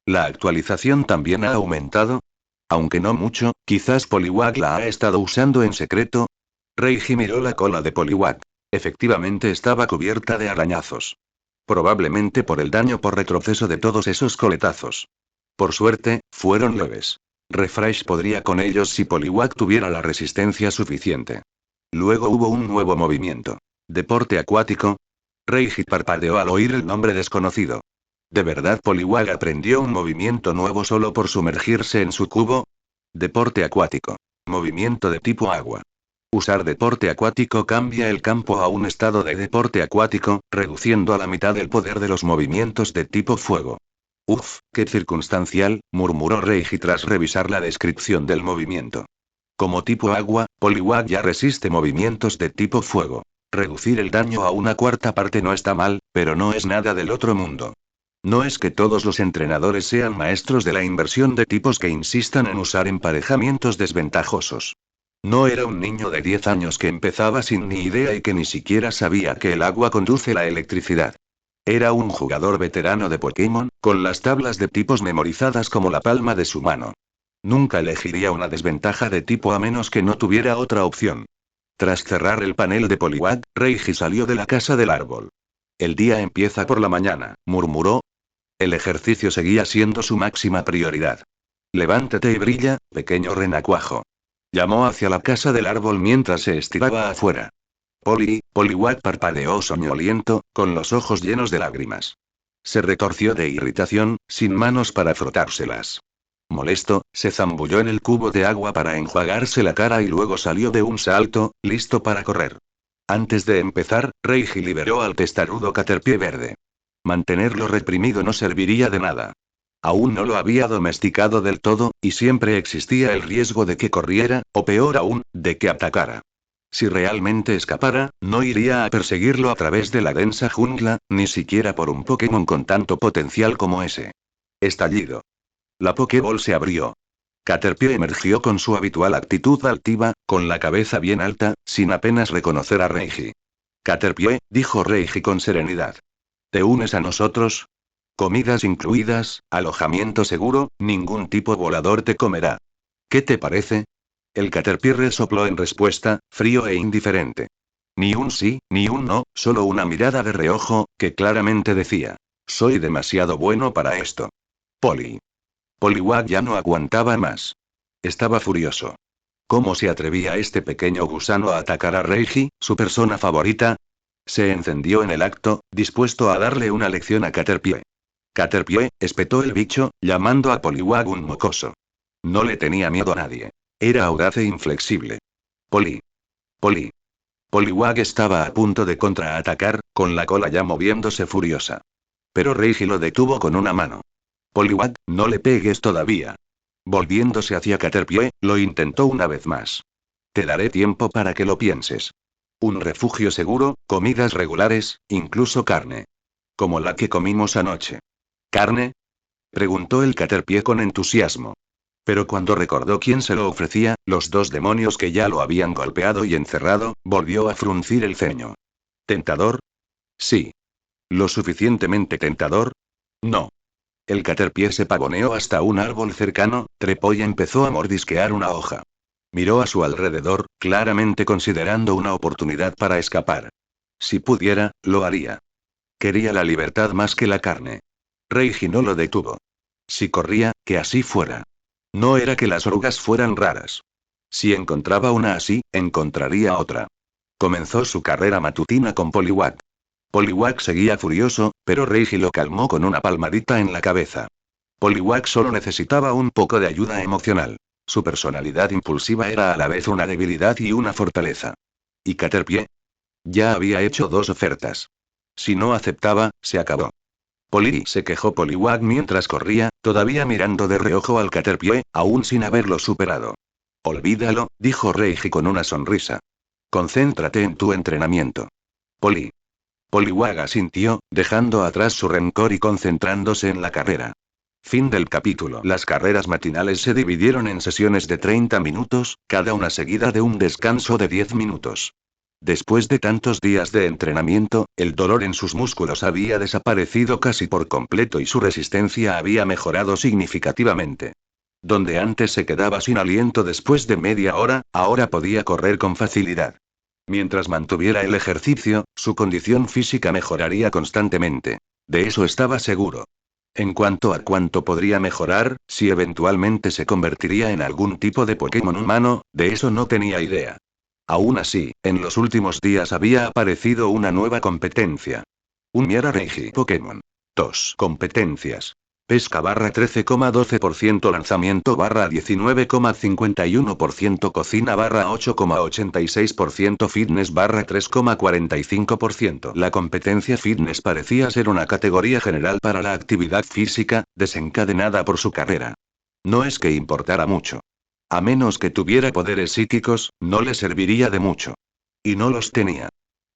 ¿La actualización también ha aumentado? Aunque no mucho, quizás Poliwag la ha estado usando en secreto. Reiji miró la cola de Poliwag. Efectivamente estaba cubierta de arañazos. Probablemente por el daño por retroceso de todos esos coletazos. Por suerte, fueron leves. Refresh podría con ellos si Poliwag tuviera la resistencia suficiente. Luego hubo un nuevo movimiento. ¿Deporte acuático? Reiji parpadeó al oír el nombre desconocido. ¿De verdad Poliwag aprendió un movimiento nuevo solo por sumergirse en su cubo? Deporte acuático. Movimiento de tipo agua. Usar deporte acuático cambia el campo a un estado de deporte acuático, reduciendo a la mitad el poder de los movimientos de tipo fuego. Uf, qué circunstancial, murmuró Reiji tras revisar la descripción del movimiento. Como tipo agua, Poliwag ya resiste movimientos de tipo fuego. Reducir el daño a una cuarta parte no está mal, pero no es nada del otro mundo. No es que todos los entrenadores sean maestros de la inversión de tipos que insistan en usar emparejamientos desventajosos. No era un niño de 10 años que empezaba sin ni idea y que ni siquiera sabía que el agua conduce la electricidad. Era un jugador veterano de Pokémon, con las tablas de tipos memorizadas como la palma de su mano. Nunca elegiría una desventaja de tipo a menos que no tuviera otra opción. Tras cerrar el panel de Poliwag, Reiji salió de la casa del árbol. El día empieza por la mañana, murmuró. El ejercicio seguía siendo su máxima prioridad. Levántate y brilla, pequeño renacuajo. Llamó hacia la casa del árbol mientras se estiraba afuera. Poliwag parpadeó soñoliento, con los ojos llenos de lágrimas. Se retorció de irritación, sin manos para frotárselas. Molesto, se zambulló en el cubo de agua para enjuagarse la cara y luego salió de un salto, listo para correr. Antes de empezar, Reiji liberó al testarudo Caterpie verde. Mantenerlo reprimido no serviría de nada. Aún no lo había domesticado del todo, y siempre existía el riesgo de que corriera, o peor aún, de que atacara. Si realmente escapara, no iría a perseguirlo a través de la densa jungla, ni siquiera por un Pokémon con tanto potencial como ese. Estallido. La Pokéball se abrió. Caterpie emergió con su habitual actitud altiva, con la cabeza bien alta, sin apenas reconocer a Reiji. Caterpie, dijo Reiji con serenidad. ¿Te unes a nosotros? Comidas incluidas, alojamiento seguro, ningún tipo volador te comerá. ¿Qué te parece? El Caterpie resopló en respuesta, frío e indiferente. Ni un sí, ni un no, solo una mirada de reojo, que claramente decía: soy demasiado bueno para esto. Poli. Poliwag ya no aguantaba más. Estaba furioso. ¿Cómo se atrevía este pequeño gusano a atacar a Reiji, su persona favorita? Se encendió en el acto, dispuesto a darle una lección a Caterpie. Caterpie, espetó el bicho, llamando a Poliwag un mocoso. No le tenía miedo a nadie. Era audaz e inflexible. Poli. Poli. Poliwag estaba a punto de contraatacar, con la cola ya moviéndose furiosa. Pero Reiji lo detuvo con una mano. Poliwag, no le pegues todavía. Volviéndose hacia Caterpie, lo intentó una vez más. Te daré tiempo para que lo pienses. Un refugio seguro, comidas regulares, incluso carne. Como la que comimos anoche. ¿Carne? Preguntó el Caterpie con entusiasmo. Pero cuando recordó quién se lo ofrecía, los dos demonios que ya lo habían golpeado y encerrado, volvió a fruncir el ceño. ¿Tentador? Sí. ¿Lo suficientemente tentador? No. El Caterpie se pavoneó hasta un árbol cercano, trepó y empezó a mordisquear una hoja. Miró a su alrededor, claramente considerando una oportunidad para escapar. Si pudiera, lo haría. Quería la libertad más que la carne. Reiji no lo detuvo. Si corría, que así fuera. No era que las orugas fueran raras. Si encontraba una así, encontraría otra. Comenzó su carrera matutina con Poliwag. Poliwag seguía furioso, pero Reiji lo calmó con una palmadita en la cabeza. Poliwag solo necesitaba un poco de ayuda emocional. Su personalidad impulsiva era a la vez una debilidad y una fortaleza. ¿Y Caterpie? Ya había hecho dos ofertas. Si no aceptaba, se acabó. Poli, se quejó Poliwag mientras corría, todavía mirando de reojo al Caterpie, aún sin haberlo superado. Olvídalo, dijo Reiji con una sonrisa. Concéntrate en tu entrenamiento. Poli. Poliwag asintió, dejando atrás su rencor y concentrándose en la carrera. Fin del capítulo. Las carreras matinales se dividieron en sesiones de 30 minutos, cada una seguida de un descanso de 10 minutos. Después de tantos días de entrenamiento, el dolor en sus músculos había desaparecido casi por completo y su resistencia había mejorado significativamente. Donde antes se quedaba sin aliento después de media hora, ahora podía correr con facilidad. Mientras mantuviera el ejercicio, su condición física mejoraría constantemente. De eso estaba seguro. En cuanto a cuánto podría mejorar, si eventualmente se convertiría en algún tipo de Pokémon humano, de eso no tenía idea. Aún así, en los últimos días había aparecido una nueva competencia. Un Miara Reiji Pokémon. 2 competencias. Pesca /13,12%, lanzamiento /19,51%, cocina /8,86%, fitness /3,45%. La competencia fitness parecía ser una categoría general para la actividad física, desencadenada por su carrera. No es que importara mucho. A menos que tuviera poderes psíquicos, no le serviría de mucho. Y no los tenía.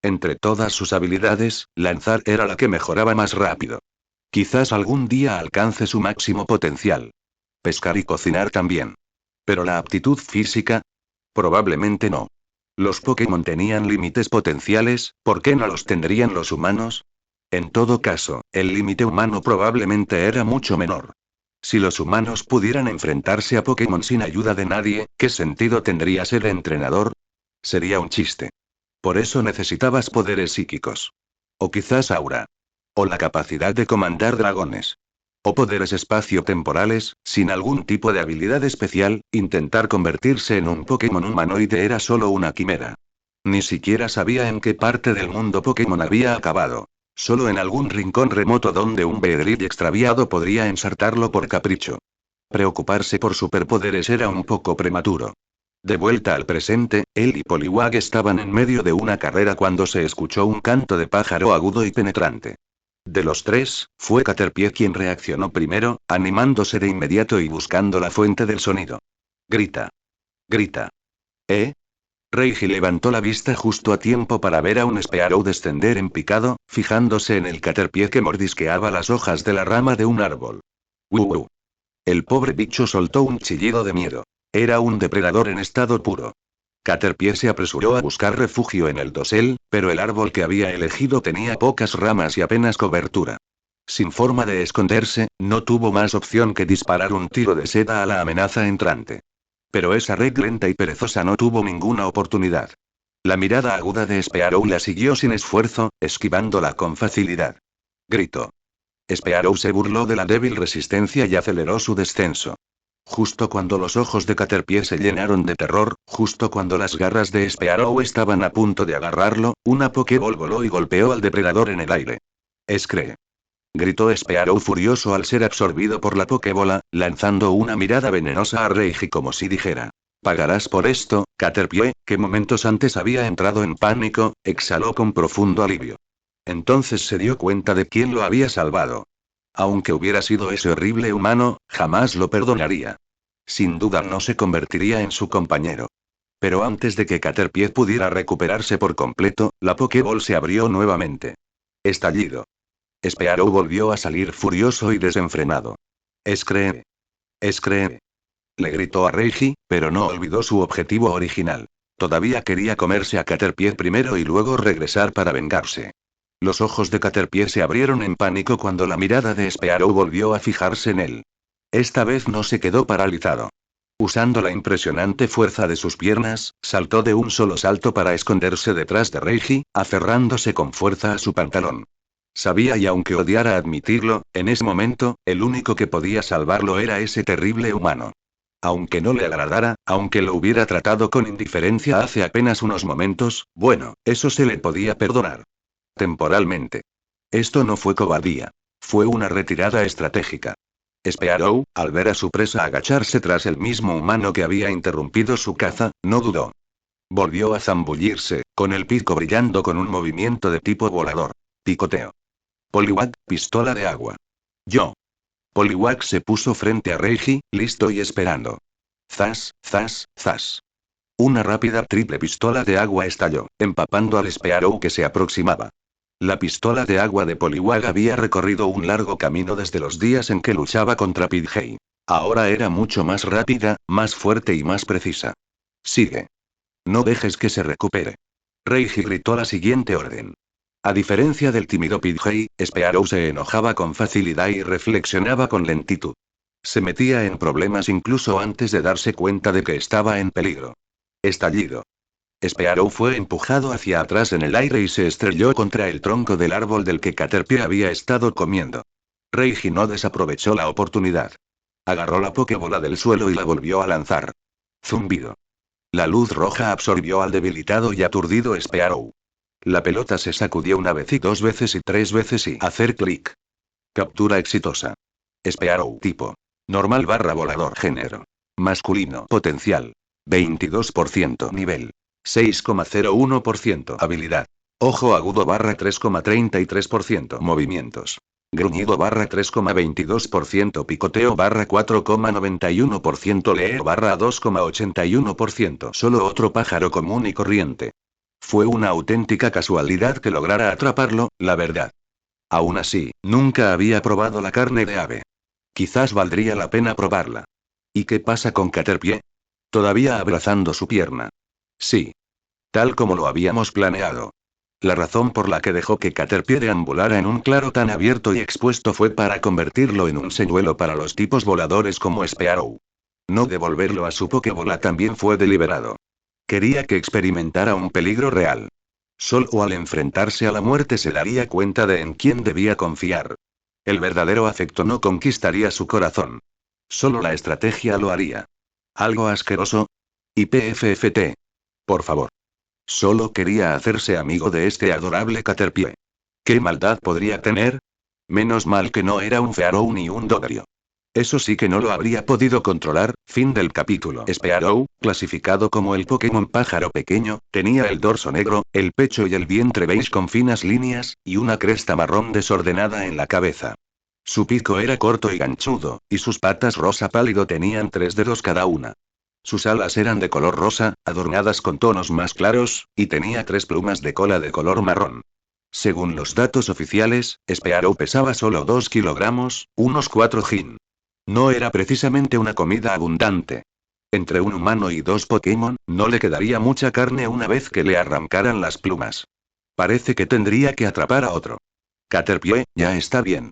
Entre todas sus habilidades, lanzar era la que mejoraba más rápido. Quizás algún día alcance su máximo potencial. Pescar y cocinar también. Pero la aptitud física, probablemente no. Los Pokémon tenían límites potenciales, ¿por qué no los tendrían los humanos? En todo caso, el límite humano probablemente era mucho menor. Si los humanos pudieran enfrentarse a Pokémon sin ayuda de nadie, ¿qué sentido tendría ser entrenador? Sería un chiste. Por eso necesitabas poderes psíquicos. O quizás aura. O la capacidad de comandar dragones. O poderes espacio-temporales, sin algún tipo de habilidad especial, intentar convertirse en un Pokémon humanoide era solo una quimera. Ni siquiera sabía en qué parte del mundo Pokémon había acabado. Solo en algún rincón remoto donde un Beedrill extraviado podría ensartarlo por capricho. Preocuparse por superpoderes era un poco prematuro. De vuelta al presente, él y Poliwag estaban en medio de una carrera cuando se escuchó un canto de pájaro agudo y penetrante. De los tres, fue Caterpie quien reaccionó primero, animándose de inmediato y buscando la fuente del sonido. Grita. Grita. ¿Eh? Reiji levantó la vista justo a tiempo para ver a un Spearow descender en picado, fijándose en el Caterpie que mordisqueaba las hojas de la rama de un árbol. ¡Uh! El pobre bicho soltó un chillido de miedo. Era un depredador en estado puro. Caterpie se apresuró a buscar refugio en el dosel, pero el árbol que había elegido tenía pocas ramas y apenas cobertura. Sin forma de esconderse, no tuvo más opción que disparar un tiro de seda a la amenaza entrante. Pero esa red lenta y perezosa no tuvo ninguna oportunidad. La mirada aguda de Spearow la siguió sin esfuerzo, esquivándola con facilidad. Gritó. Spearow se burló de la débil resistencia y aceleró su descenso. Justo cuando los ojos de Caterpie se llenaron de terror, justo cuando las garras de Spearow estaban a punto de agarrarlo, una Pokéball voló y golpeó al depredador en el aire. ¡Escree! Gritó Spearow furioso al ser absorbido por la Pokébola, lanzando una mirada venenosa a Reiji como si dijera: «Pagarás por esto, Caterpie», que momentos antes había entrado en pánico, exhaló con profundo alivio. Entonces se dio cuenta de quién lo había salvado. Aunque hubiera sido ese horrible humano, jamás lo perdonaría. Sin duda no se convertiría en su compañero. Pero antes de que Caterpie pudiera recuperarse por completo, la Pokéball se abrió nuevamente. Estallido. Spearow volvió a salir furioso y desenfrenado. «Escree. Escree», le gritó a Reiji, pero no olvidó su objetivo original. Todavía quería comerse a Caterpie primero y luego regresar para vengarse. Los ojos de Caterpie se abrieron en pánico cuando la mirada de Spearow volvió a fijarse en él. Esta vez no se quedó paralizado. Usando la impresionante fuerza de sus piernas, saltó de un solo salto para esconderse detrás de Reiji, aferrándose con fuerza a su pantalón. Sabía, y aunque odiara admitirlo, en ese momento, el único que podía salvarlo era ese terrible humano. Aunque no le agradara, aunque lo hubiera tratado con indiferencia hace apenas unos momentos, bueno, eso se le podía perdonar. Temporalmente. Esto no fue cobardía. Fue una retirada estratégica. Spearow, al ver a su presa agacharse tras el mismo humano que había interrumpido su caza, no dudó. Volvió a zambullirse, con el pico brillando con un movimiento de tipo volador. Picoteo. Poliwag, pistola de agua. Yo. Poliwag se puso frente a Reiji, listo y esperando. Zas, zas, zas. Una rápida triple pistola de agua estalló, empapando al Spearow que se aproximaba. La pistola de agua de Poliwag había recorrido un largo camino desde los días en que luchaba contra Pidgey. Ahora era mucho más rápida, más fuerte y más precisa. Sigue. No dejes que se recupere. Reiji gritó la siguiente orden. A diferencia del tímido Pidgey, Spearow se enojaba con facilidad y reflexionaba con lentitud. Se metía en problemas incluso antes de darse cuenta de que estaba en peligro. Estallido. Spearow fue empujado hacia atrás en el aire y se estrelló contra el tronco del árbol del que Caterpie había estado comiendo. Reiji no desaprovechó la oportunidad. Agarró la Pokébola del suelo y la volvió a lanzar. Zumbido. La luz roja absorbió al debilitado y aturdido Spearow. La pelota se sacudió una vez y dos veces y tres veces y hacer clic. Captura exitosa. Spearow tipo. Normal barra volador género. Masculino. Potencial. 22% nivel. 6,01% habilidad. Ojo agudo barra 3,33% movimientos. Gruñido barra 3,22% picoteo barra 4,91% leer barra 2,81%. Solo otro pájaro común y corriente. Fue una auténtica casualidad que lograra atraparlo, la verdad. Aún así, nunca había probado la carne de ave. Quizás valdría la pena probarla. ¿Y qué pasa con Caterpie? Todavía abrazando su pierna. Sí. Tal como lo habíamos planeado. La razón por la que dejó que Caterpie deambulara en un claro tan abierto y expuesto fue para convertirlo en un señuelo para los tipos voladores como Spearow. No devolverlo a su Pokébola también fue deliberado. Quería que experimentara un peligro real. Solo al enfrentarse a la muerte se daría cuenta de en quién debía confiar. El verdadero afecto no conquistaría su corazón. Solo la estrategia lo haría. ¿Algo asqueroso? Y PFFT. Por favor. Solo quería hacerse amigo de este adorable Caterpie. ¿Qué maldad podría tener? Menos mal que no era un Fearow ni un Dodrio. Eso sí que no lo habría podido controlar. Fin del capítulo. Spearow, clasificado como el Pokémon pájaro pequeño, tenía el dorso negro, el pecho y el vientre beige con finas líneas, y una cresta marrón desordenada en la cabeza. Su pico era corto y ganchudo, y sus patas rosa pálido tenían 3 dedos cada una. Sus alas eran de color rosa, adornadas con tonos más claros, y tenía 3 plumas de cola de color marrón. Según los datos oficiales, Spearow pesaba solo 2 kilogramos, unos 4 jin. No era precisamente una comida abundante. Entre un humano y 2 Pokémon, no le quedaría mucha carne una vez que le arrancaran las plumas. Parece que tendría que atrapar a otro. Caterpie, ya está bien.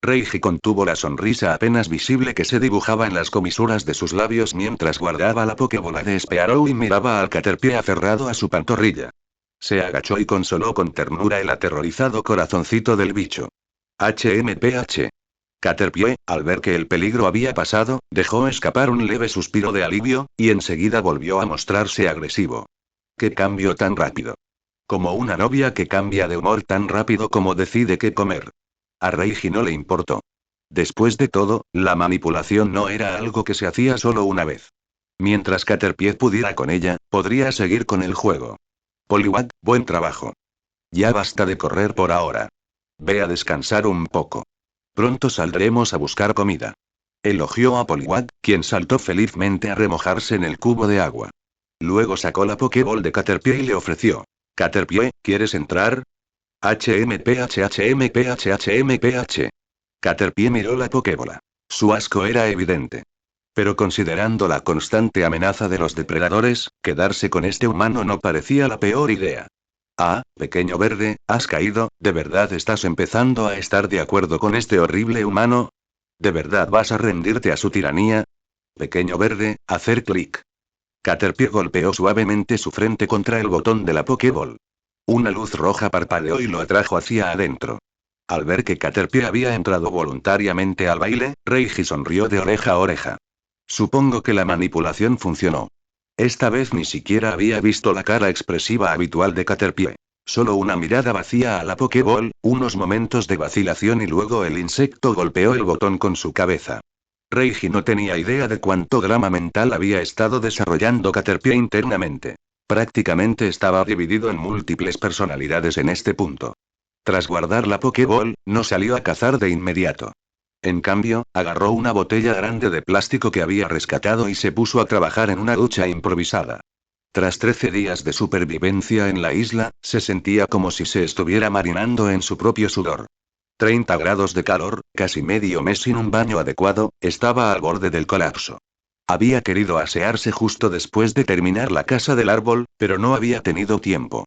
Reiji contuvo la sonrisa apenas visible que se dibujaba en las comisuras de sus labios mientras guardaba la Pokébola de Spearow y miraba al Caterpie aferrado a su pantorrilla. Se agachó y consoló con ternura el aterrorizado corazoncito del bicho. HMPH. Caterpie, al ver que el peligro había pasado, dejó escapar un leve suspiro de alivio, y enseguida volvió a mostrarse agresivo. ¡Qué cambio tan rápido! Como una novia que cambia de humor tan rápido como decide qué comer. A Reiji no le importó. Después de todo, la manipulación no era algo que se hacía solo una vez. Mientras Caterpie pudiera con ella, podría seguir con el juego. Poliwag, buen trabajo. Ya basta de correr por ahora. Ve a descansar un poco. Pronto saldremos a buscar comida. Elogió a Poliwag, quien saltó felizmente a remojarse en el cubo de agua. Luego sacó la Pokéball de Caterpie y le ofreció. Caterpie, ¿quieres entrar? HMPH. Caterpie miró la Pokébola. Su asco era evidente. Pero considerando la constante amenaza de los depredadores, quedarse con este humano no parecía la peor idea. Ah, pequeño verde, has caído, ¿de verdad estás empezando a estar de acuerdo con este horrible humano? ¿De verdad vas a rendirte a su tiranía? Pequeño verde, hacer clic. Caterpie golpeó suavemente su frente contra el botón de la Pokéball. Una luz roja parpadeó y lo atrajo hacia adentro. Al ver que Caterpie había entrado voluntariamente al baile, Reiji sonrió de oreja a oreja. Supongo que la manipulación funcionó. Esta vez ni siquiera había visto la cara expresiva habitual de Caterpie. Solo una mirada vacía a la Pokéball, unos momentos de vacilación y luego el insecto golpeó el botón con su cabeza. Reiji no tenía idea de cuánto drama mental había estado desarrollando Caterpie internamente. Prácticamente estaba dividido en múltiples personalidades en este punto. Tras guardar la Pokéball, no salió a cazar de inmediato. En cambio, agarró una botella grande de plástico que había rescatado y se puso a trabajar en una ducha improvisada. Tras 13 días de supervivencia en la isla, se sentía como si se estuviera marinando en su propio sudor. 30 grados de calor, casi medio mes sin un baño adecuado, estaba al borde del colapso. Había querido asearse justo después de terminar la casa del árbol, pero no había tenido tiempo.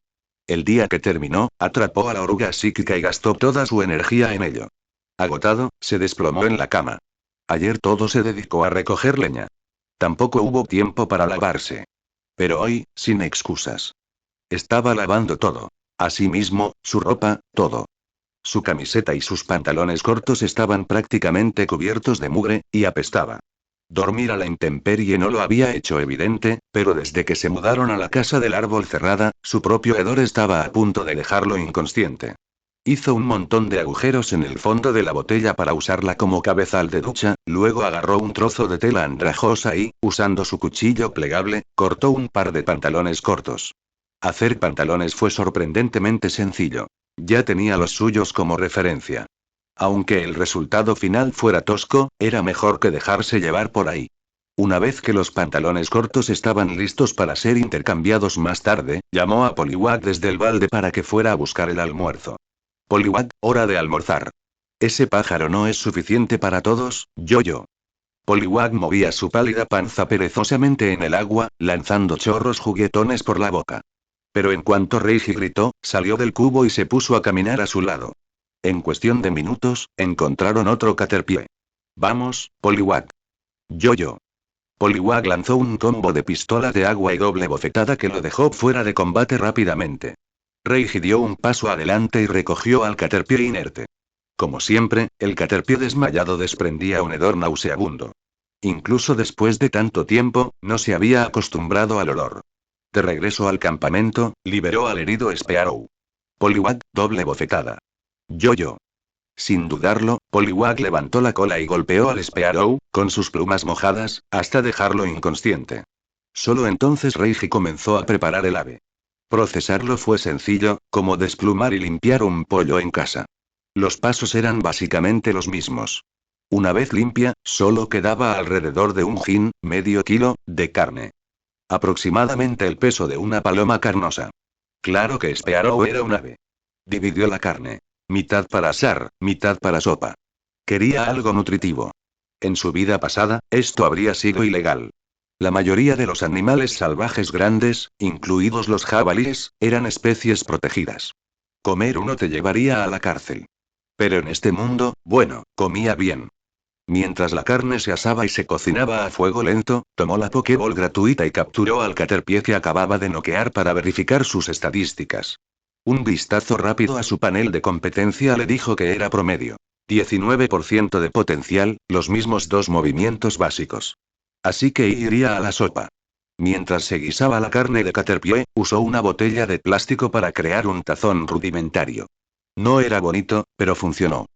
El día que terminó, atrapó a la oruga psíquica y gastó toda su energía en ello. Agotado, se desplomó en la cama. Ayer todo se dedicó a recoger leña. Tampoco hubo tiempo para lavarse. Pero hoy, sin excusas. Estaba lavando todo. Asimismo, su ropa, todo. Su camiseta y sus pantalones cortos estaban prácticamente cubiertos de mugre, y apestaba. Dormir a la intemperie no lo había hecho evidente, pero desde que se mudaron a la casa del árbol cerrada, su propio hedor estaba a punto de dejarlo inconsciente. Hizo un montón de agujeros en el fondo de la botella para usarla como cabezal de ducha, luego agarró un trozo de tela andrajosa y, usando su cuchillo plegable, cortó un par de pantalones cortos. Hacer pantalones fue sorprendentemente sencillo. Ya tenía los suyos como referencia. Aunque el resultado final fuera tosco, era mejor que dejarse llevar por ahí. Una vez que los pantalones cortos estaban listos para ser intercambiados más tarde, llamó a Poliwag desde el balde para que fuera a buscar el almuerzo. Poliwag, hora de almorzar. Ese pájaro no es suficiente para todos, yo. Poliwag movía su pálida panza perezosamente en el agua, lanzando chorros juguetones por la boca. Pero en cuanto Reiji gritó, salió del cubo y se puso a caminar a su lado. En cuestión de minutos, encontraron otro Caterpie. Vamos, Poliwag. Yo. Poliwag lanzó un combo de pistola de agua y doble bofetada que lo dejó fuera de combate rápidamente. Reiji dio un paso adelante y recogió al Caterpie inerte. Como siempre, el Caterpie desmayado desprendía un hedor nauseabundo. Incluso después de tanto tiempo, no se había acostumbrado al olor. De regreso al campamento, liberó al herido Spearow. Poliwag, doble bofetada. Yo. Sin dudarlo, Poliwag levantó la cola y golpeó al Spearow, con sus plumas mojadas, hasta dejarlo inconsciente. Solo entonces Reiji comenzó a preparar el ave. Procesarlo fue sencillo, como desplumar y limpiar un pollo en casa. Los pasos eran básicamente los mismos. Una vez limpia, solo quedaba alrededor de un jin, medio kilo, de carne. Aproximadamente el peso de una paloma carnosa. Claro que Spearow era un ave. Dividió la carne. Mitad para asar, mitad para sopa. Quería algo nutritivo. En su vida pasada, esto habría sido ilegal. La mayoría de los animales salvajes grandes, incluidos los jabalíes, eran especies protegidas. Comer uno te llevaría a la cárcel. Pero en este mundo, bueno, comía bien. Mientras la carne se asaba y se cocinaba a fuego lento, tomó la Pokéball gratuita y capturó al Caterpie que acababa de noquear para verificar sus estadísticas. Un vistazo rápido a su panel de competencia le dijo que era promedio. 19% de potencial, los mismos dos movimientos básicos. Así que iría a la sopa. Mientras se guisaba la carne de Caterpie, usó una botella de plástico para crear un tazón rudimentario. No era bonito, pero funcionó.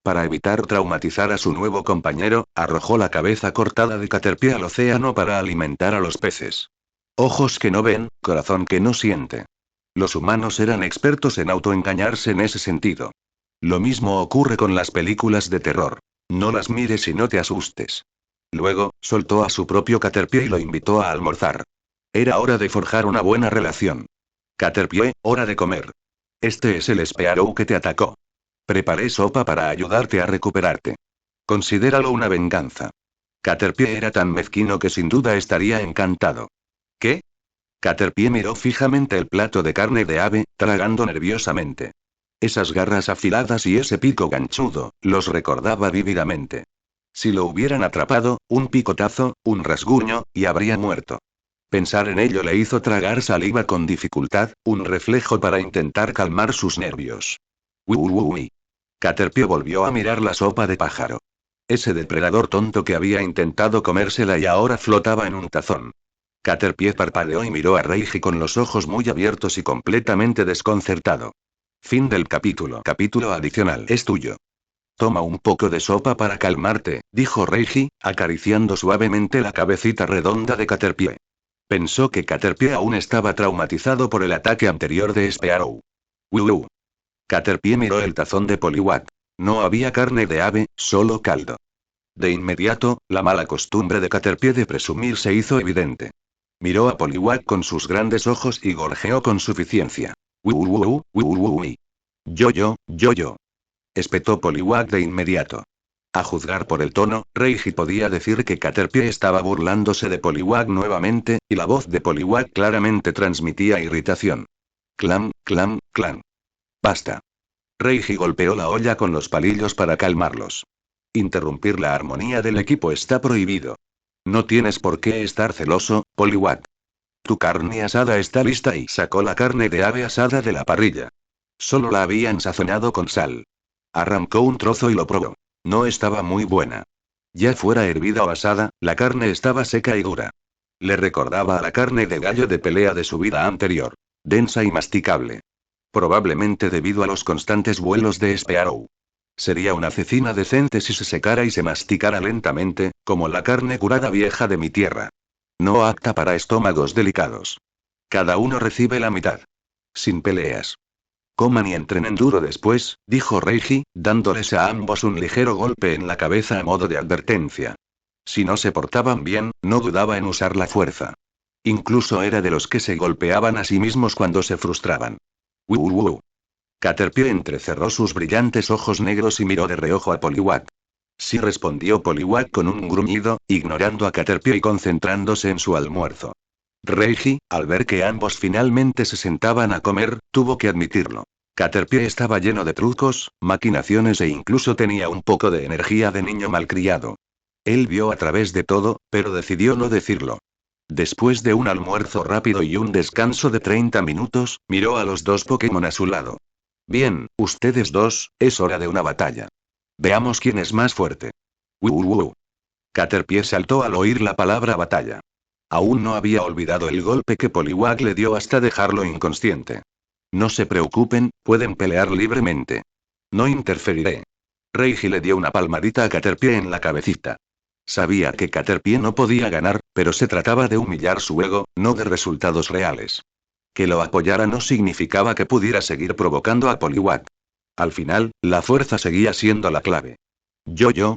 Para evitar traumatizar a su nuevo compañero, arrojó la cabeza cortada de Caterpie al océano para alimentar a los peces. Ojos que no ven, corazón que no siente. Los humanos eran expertos en autoengañarse en ese sentido. Lo mismo ocurre con las películas de terror. No las mires y no te asustes. Luego, soltó a su propio Caterpie y lo invitó a almorzar. Era hora de forjar una buena relación. Caterpie, hora de comer. Este es el Spearow que te atacó. Preparé sopa para ayudarte a recuperarte. Considéralo una venganza. Caterpie era tan mezquino que sin duda estaría encantado. ¿Qué? Caterpie miró fijamente el plato de carne de ave, tragando nerviosamente. Esas garras afiladas y ese pico ganchudo, los recordaba vívidamente. Si lo hubieran atrapado, un picotazo, un rasguño, y habría muerto. Pensar en ello le hizo tragar saliva con dificultad, un reflejo para intentar calmar sus nervios. Uy. Caterpie volvió a mirar la sopa de pájaro. Ese depredador tonto que había intentado comérsela y ahora flotaba en un tazón. Caterpie parpadeó y miró a Reiji con los ojos muy abiertos y completamente desconcertado. Fin del capítulo. Capítulo adicional. Es tuyo. Toma un poco de sopa para calmarte, dijo Reiji, acariciando suavemente la cabecita redonda de Caterpie. Pensó que Caterpie aún estaba traumatizado por el ataque anterior de Spearow. Caterpie miró el tazón de Poliwag. No había carne de ave, solo caldo. De inmediato, la mala costumbre de Caterpie de presumir se hizo evidente. Miró a Poliwag con sus grandes ojos y gorjeó con suficiencia. Yo. Espetó Poliwag de inmediato. A juzgar por el tono, Reiji podía decir que Caterpie estaba burlándose de Poliwag nuevamente, y la voz de Poliwag claramente transmitía irritación. Clam. Basta. Reiji golpeó la olla con los palillos para calmarlos. Interrumpir la armonía del equipo está prohibido. No tienes por qué estar celoso, Poliwag. Tu carne asada está lista y sacó la carne de ave asada de la parrilla. Solo la habían sazonado con sal. Arrancó un trozo y lo probó. No estaba muy buena. Ya fuera hervida o asada, la carne estaba seca y dura. Le recordaba a la carne de gallo de pelea de su vida anterior. Densa y masticable. Probablemente debido a los constantes vuelos de Spearow. Sería una cecina decente si se secara y se masticara lentamente, como la carne curada vieja de mi tierra. No apta para estómagos delicados. Cada uno recibe la mitad. Sin peleas. Coman y entrenen duro después, dijo Reiji, dándoles a ambos un ligero golpe en la cabeza a modo de advertencia. Si no se portaban bien, no dudaba en usar la fuerza. Incluso era de los que se golpeaban a sí mismos cuando se frustraban. Caterpie entrecerró sus brillantes ojos negros y miró de reojo a Poliwag. Sí, respondió Poliwag con un gruñido, ignorando a Caterpie y concentrándose en su almuerzo. Reiji, al ver que ambos finalmente se sentaban a comer, tuvo que admitirlo. Caterpie estaba lleno de trucos, maquinaciones e incluso tenía un poco de energía de niño malcriado. Él vio a través de todo, pero decidió no decirlo. Después de un almuerzo rápido y un descanso de 30 minutos, miró a los dos Pokémon a su lado. Bien, ustedes dos, es hora de una batalla. Veamos quién es más fuerte. Caterpie saltó al oír la palabra batalla. Aún no había olvidado el golpe que Poliwag le dio hasta dejarlo inconsciente. No se preocupen, pueden pelear libremente. No interferiré. Reiji le dio una palmadita a Caterpie en la cabecita. Sabía que Caterpie no podía ganar, pero se trataba de humillar su ego, no de resultados reales. Que lo apoyara no significaba que pudiera seguir provocando a Poliwag. Al final, la fuerza seguía siendo la clave. Yo.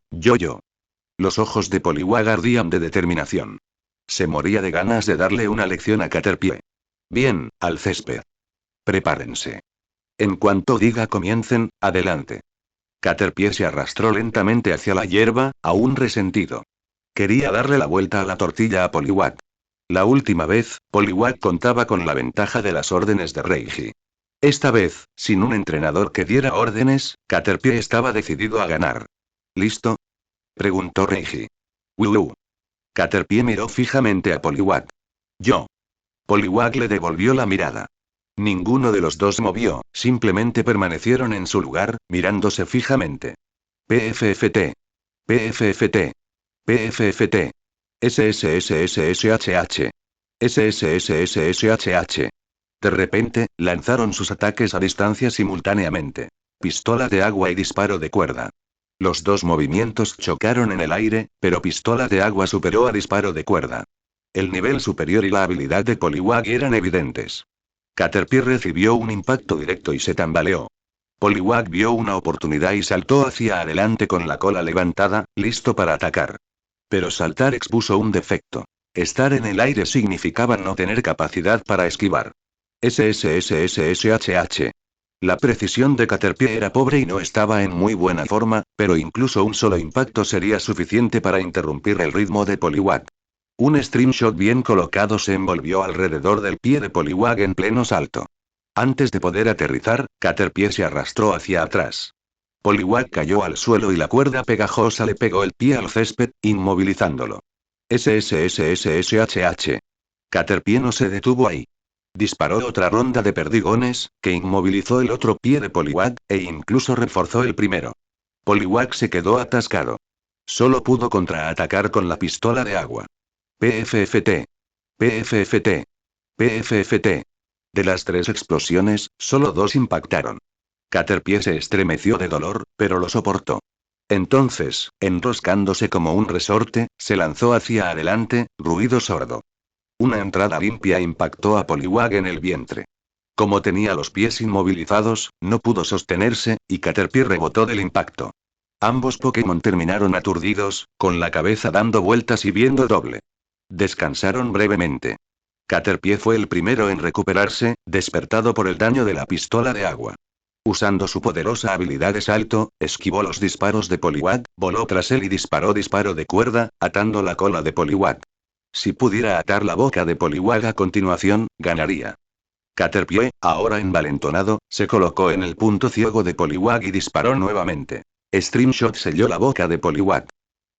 Los ojos de Poliwag ardían de determinación. Se moría de ganas de darle una lección a Caterpie. Bien, al césped. Prepárense. En cuanto diga comiencen, adelante. Caterpie se arrastró lentamente hacia la hierba, aún resentido. Quería darle la vuelta a la tortilla a Poliwag. La última vez, Poliwag contaba con la ventaja de las órdenes de Reiji. Esta vez, sin un entrenador que diera órdenes, Caterpie estaba decidido a ganar. ¿Listo? Preguntó Reiji. Caterpie miró fijamente a Poliwag. Yo. Poliwag le devolvió la mirada. Ninguno de los dos movió, simplemente permanecieron en su lugar, mirándose fijamente. PFFT. PFFT. PFFT. SSSSSHH. SSSSSHH. De repente, lanzaron sus ataques a distancia simultáneamente. Pistola de agua y disparo de cuerda. Los dos movimientos chocaron en el aire, pero pistola de agua superó a disparo de cuerda. El nivel superior y la habilidad de Poliwag eran evidentes. Caterpie recibió un impacto directo y se tambaleó. Poliwag vio una oportunidad y saltó hacia adelante con la cola levantada, listo para atacar. Pero saltar expuso un defecto. Estar en el aire significaba no tener capacidad para esquivar. SSSSSHH. La precisión de Caterpie era pobre y no estaba en muy buena forma, pero incluso un solo impacto sería suficiente para interrumpir el ritmo de Poliwag. Un stream shot bien colocado se envolvió alrededor del pie de Poliwag en pleno salto. Antes de poder aterrizar, Caterpie se arrastró hacia atrás. Poliwag cayó al suelo y la cuerda pegajosa le pegó el pie al césped, inmovilizándolo. SSSSSHH. Caterpie no se detuvo ahí. Disparó otra ronda de perdigones, que inmovilizó el otro pie de Poliwag, e incluso reforzó el primero. Poliwag se quedó atascado. Solo pudo contraatacar con la pistola de agua. PFFT. PFFT. PFFT. De las 3 explosiones, solo 2 impactaron. Caterpie se estremeció de dolor, pero lo soportó. Entonces, enroscándose como un resorte, se lanzó hacia adelante, ruido sordo. Una entrada limpia impactó a Poliwag en el vientre. Como tenía los pies inmovilizados, no pudo sostenerse, y Caterpie rebotó del impacto. Ambos Pokémon terminaron aturdidos, con la cabeza dando vueltas y viendo doble. Descansaron brevemente. Caterpie fue el primero en recuperarse, despertado por el daño de la pistola de agua. Usando su poderosa habilidad de salto, esquivó los disparos de Poliwag, voló tras él y disparó disparo de cuerda, atando la cola de Poliwag. Si pudiera atar la boca de Poliwag a continuación, ganaría. Caterpie, ahora envalentonado, se colocó en el punto ciego de Poliwag y disparó nuevamente. Stream Shot selló la boca de Poliwag.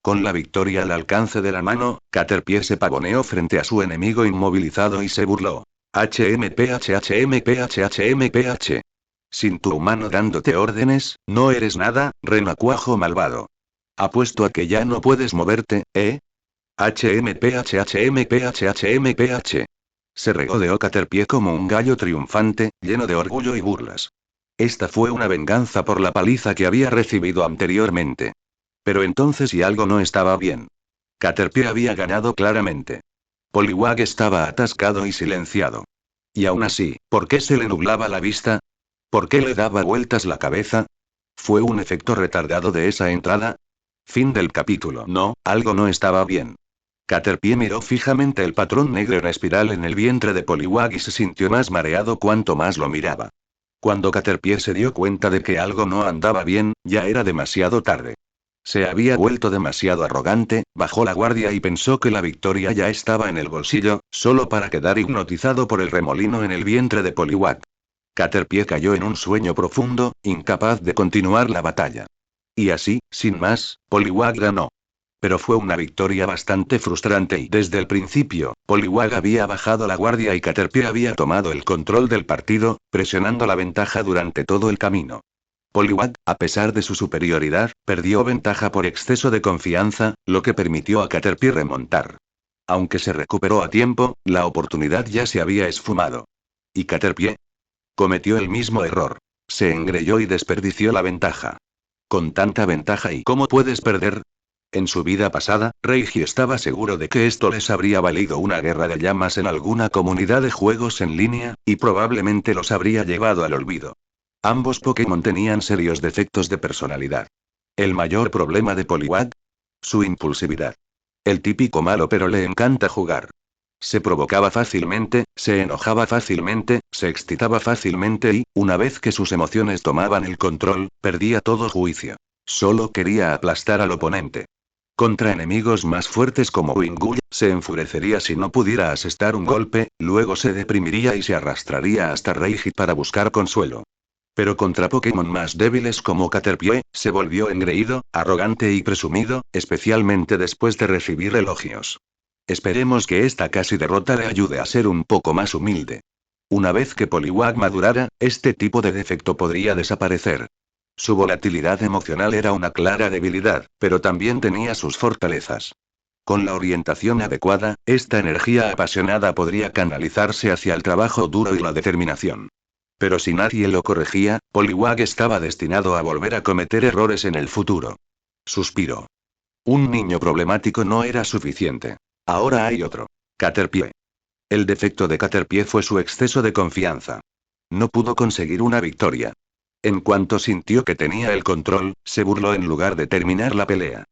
Con la victoria al alcance de la mano, Caterpie se pavoneó frente a su enemigo inmovilizado y se burló. HMPH. Sin tu humano dándote órdenes, no eres nada, renacuajo malvado. Apuesto a que ya no puedes moverte, ¿eh? HMPH. Se regodeó Caterpie como un gallo triunfante, lleno de orgullo y burlas. Esta fue una venganza por la paliza que había recibido anteriormente. Pero entonces y algo no estaba bien. Caterpie había ganado claramente. Poliwag estaba atascado y silenciado. Y aún así, ¿por qué se le nublaba la vista? ¿Por qué le daba vueltas la cabeza? ¿Fue un efecto retardado de esa entrada? Fin del capítulo. No, algo no estaba bien. Caterpie miró fijamente el patrón negro en espiral en el vientre de Poliwag y se sintió más mareado cuanto más lo miraba. Cuando Caterpie se dio cuenta de que algo no andaba bien, ya era demasiado tarde. Se había vuelto demasiado arrogante, bajó la guardia y pensó que la victoria ya estaba en el bolsillo, solo para quedar hipnotizado por el remolino en el vientre de Poliwag. Caterpie cayó en un sueño profundo, incapaz de continuar la batalla. Y así, sin más, Poliwag ganó. Pero fue una victoria bastante frustrante y desde el principio, Poliwag había bajado la guardia y Caterpie había tomado el control del partido, presionando la ventaja durante todo el camino. Poliwag, a pesar de su superioridad, perdió ventaja por exceso de confianza, lo que permitió a Caterpie remontar. Aunque se recuperó a tiempo, la oportunidad ya se había esfumado. ¿Y Caterpie? Cometió el mismo error. Se engrelló y desperdició la ventaja. Con tanta ventaja, ¿y cómo puedes perder? En su vida pasada, Reiji estaba seguro de que esto les habría valido una guerra de llamas en alguna comunidad de juegos en línea, y probablemente los habría llevado al olvido. Ambos Pokémon tenían serios defectos de personalidad. El mayor problema de Poliwag: su impulsividad. El típico malo, pero le encanta jugar. Se provocaba fácilmente, se enojaba fácilmente, se excitaba fácilmente y, una vez que sus emociones tomaban el control, perdía todo juicio. Solo quería aplastar al oponente. Contra enemigos más fuertes como Wingull, se enfurecería si no pudiera asestar un golpe, luego se deprimiría y se arrastraría hasta Reiji para buscar consuelo. Pero contra Pokémon más débiles como Caterpie, se volvió engreído, arrogante y presumido, especialmente después de recibir elogios. Esperemos que esta casi derrota le ayude a ser un poco más humilde. Una vez que Poliwag madurara, este tipo de defecto podría desaparecer. Su volatilidad emocional era una clara debilidad, pero también tenía sus fortalezas. Con la orientación adecuada, esta energía apasionada podría canalizarse hacia el trabajo duro y la determinación. Pero si nadie lo corregía, Poliwag estaba destinado a volver a cometer errores en el futuro. Suspiró. Un niño problemático no era suficiente. Ahora hay otro. Caterpie. El defecto de Caterpie fue su exceso de confianza. No pudo conseguir una victoria. En cuanto sintió que tenía el control, se burló en lugar de terminar la pelea.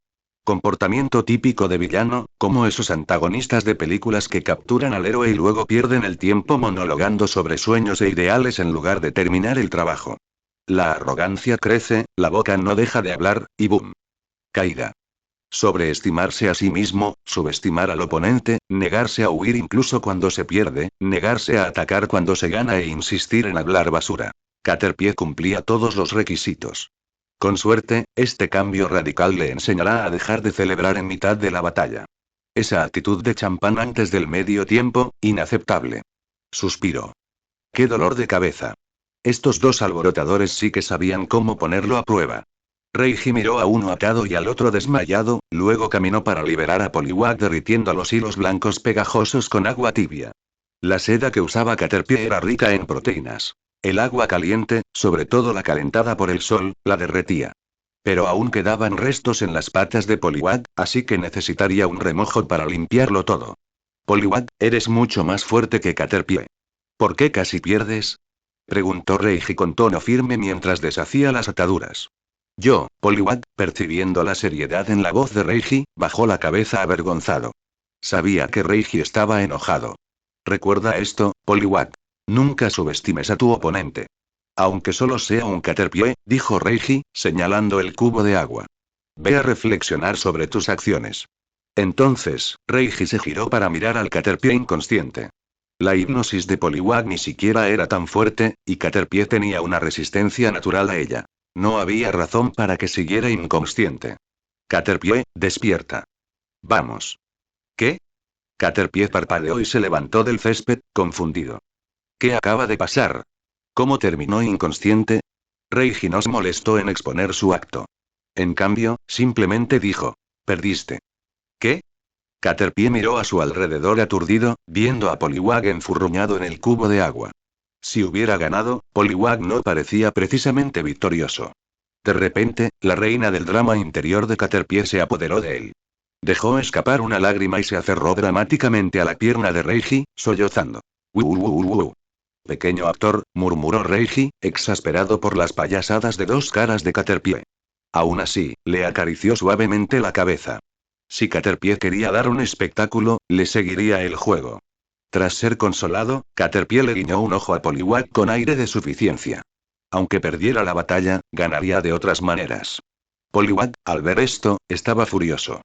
Comportamiento típico de villano, como esos antagonistas de películas que capturan al héroe y luego pierden el tiempo monologando sobre sueños e ideales en lugar de terminar el trabajo. La arrogancia crece, la boca no deja de hablar, y ¡boom! Caída. Sobreestimarse a sí mismo, subestimar al oponente, negarse a huir incluso cuando se pierde, negarse a atacar cuando se gana e insistir en hablar basura. Caterpie cumplía todos los requisitos. Con suerte, este cambio radical le enseñará a dejar de celebrar en mitad de la batalla. Esa actitud de champán antes del medio tiempo, inaceptable. Suspiró. ¡Qué dolor de cabeza! Estos dos alborotadores sí que sabían cómo ponerlo a prueba. Reiji miró a uno atado y al otro desmayado, luego caminó para liberar a Poliwag derritiendo los hilos blancos pegajosos con agua tibia. La seda que usaba Caterpie era rica en proteínas. El agua caliente, sobre todo la calentada por el sol, la derretía. Pero aún quedaban restos en las patas de Poliwag, así que necesitaría un remojo para limpiarlo todo. Poliwag, eres mucho más fuerte que Caterpie. ¿Por qué casi pierdes? Preguntó Reiji con tono firme mientras deshacía las ataduras. Poliwag, percibiendo la seriedad en la voz de Reiji, bajó la cabeza avergonzado. Sabía que Reiji estaba enojado. Recuerda esto, Poliwag. Nunca subestimes a tu oponente. Aunque solo sea un Caterpie, dijo Reiji, señalando el cubo de agua. Ve a reflexionar sobre tus acciones. Entonces, Reiji se giró para mirar al Caterpie inconsciente. La hipnosis de Poliwag ni siquiera era tan fuerte, y Caterpie tenía una resistencia natural a ella. No había razón para que siguiera inconsciente. Caterpie, despierta. Vamos. ¿Qué? Caterpie parpadeó y se levantó del césped, confundido. ¿Qué acaba de pasar? ¿Cómo terminó inconsciente? Reiji no se molestó en exponer su acto. En cambio, simplemente dijo: perdiste. ¿Qué? Caterpie miró a su alrededor aturdido, viendo a Poliwag enfurruñado en el cubo de agua. Si hubiera ganado, Poliwag no parecía precisamente victorioso. De repente, la reina del drama interior de Caterpie se apoderó de él. Dejó escapar una lágrima y se aferró dramáticamente a la pierna de Reiji, sollozando. Pequeño actor, murmuró Reiji, exasperado por las payasadas de dos caras de Caterpie. Aún así, le acarició suavemente la cabeza. Si Caterpie quería dar un espectáculo, le seguiría el juego. Tras ser consolado, Caterpie le guiñó un ojo a Poliwag con aire de suficiencia. Aunque perdiera la batalla, ganaría de otras maneras. Poliwag, al ver esto, estaba furioso.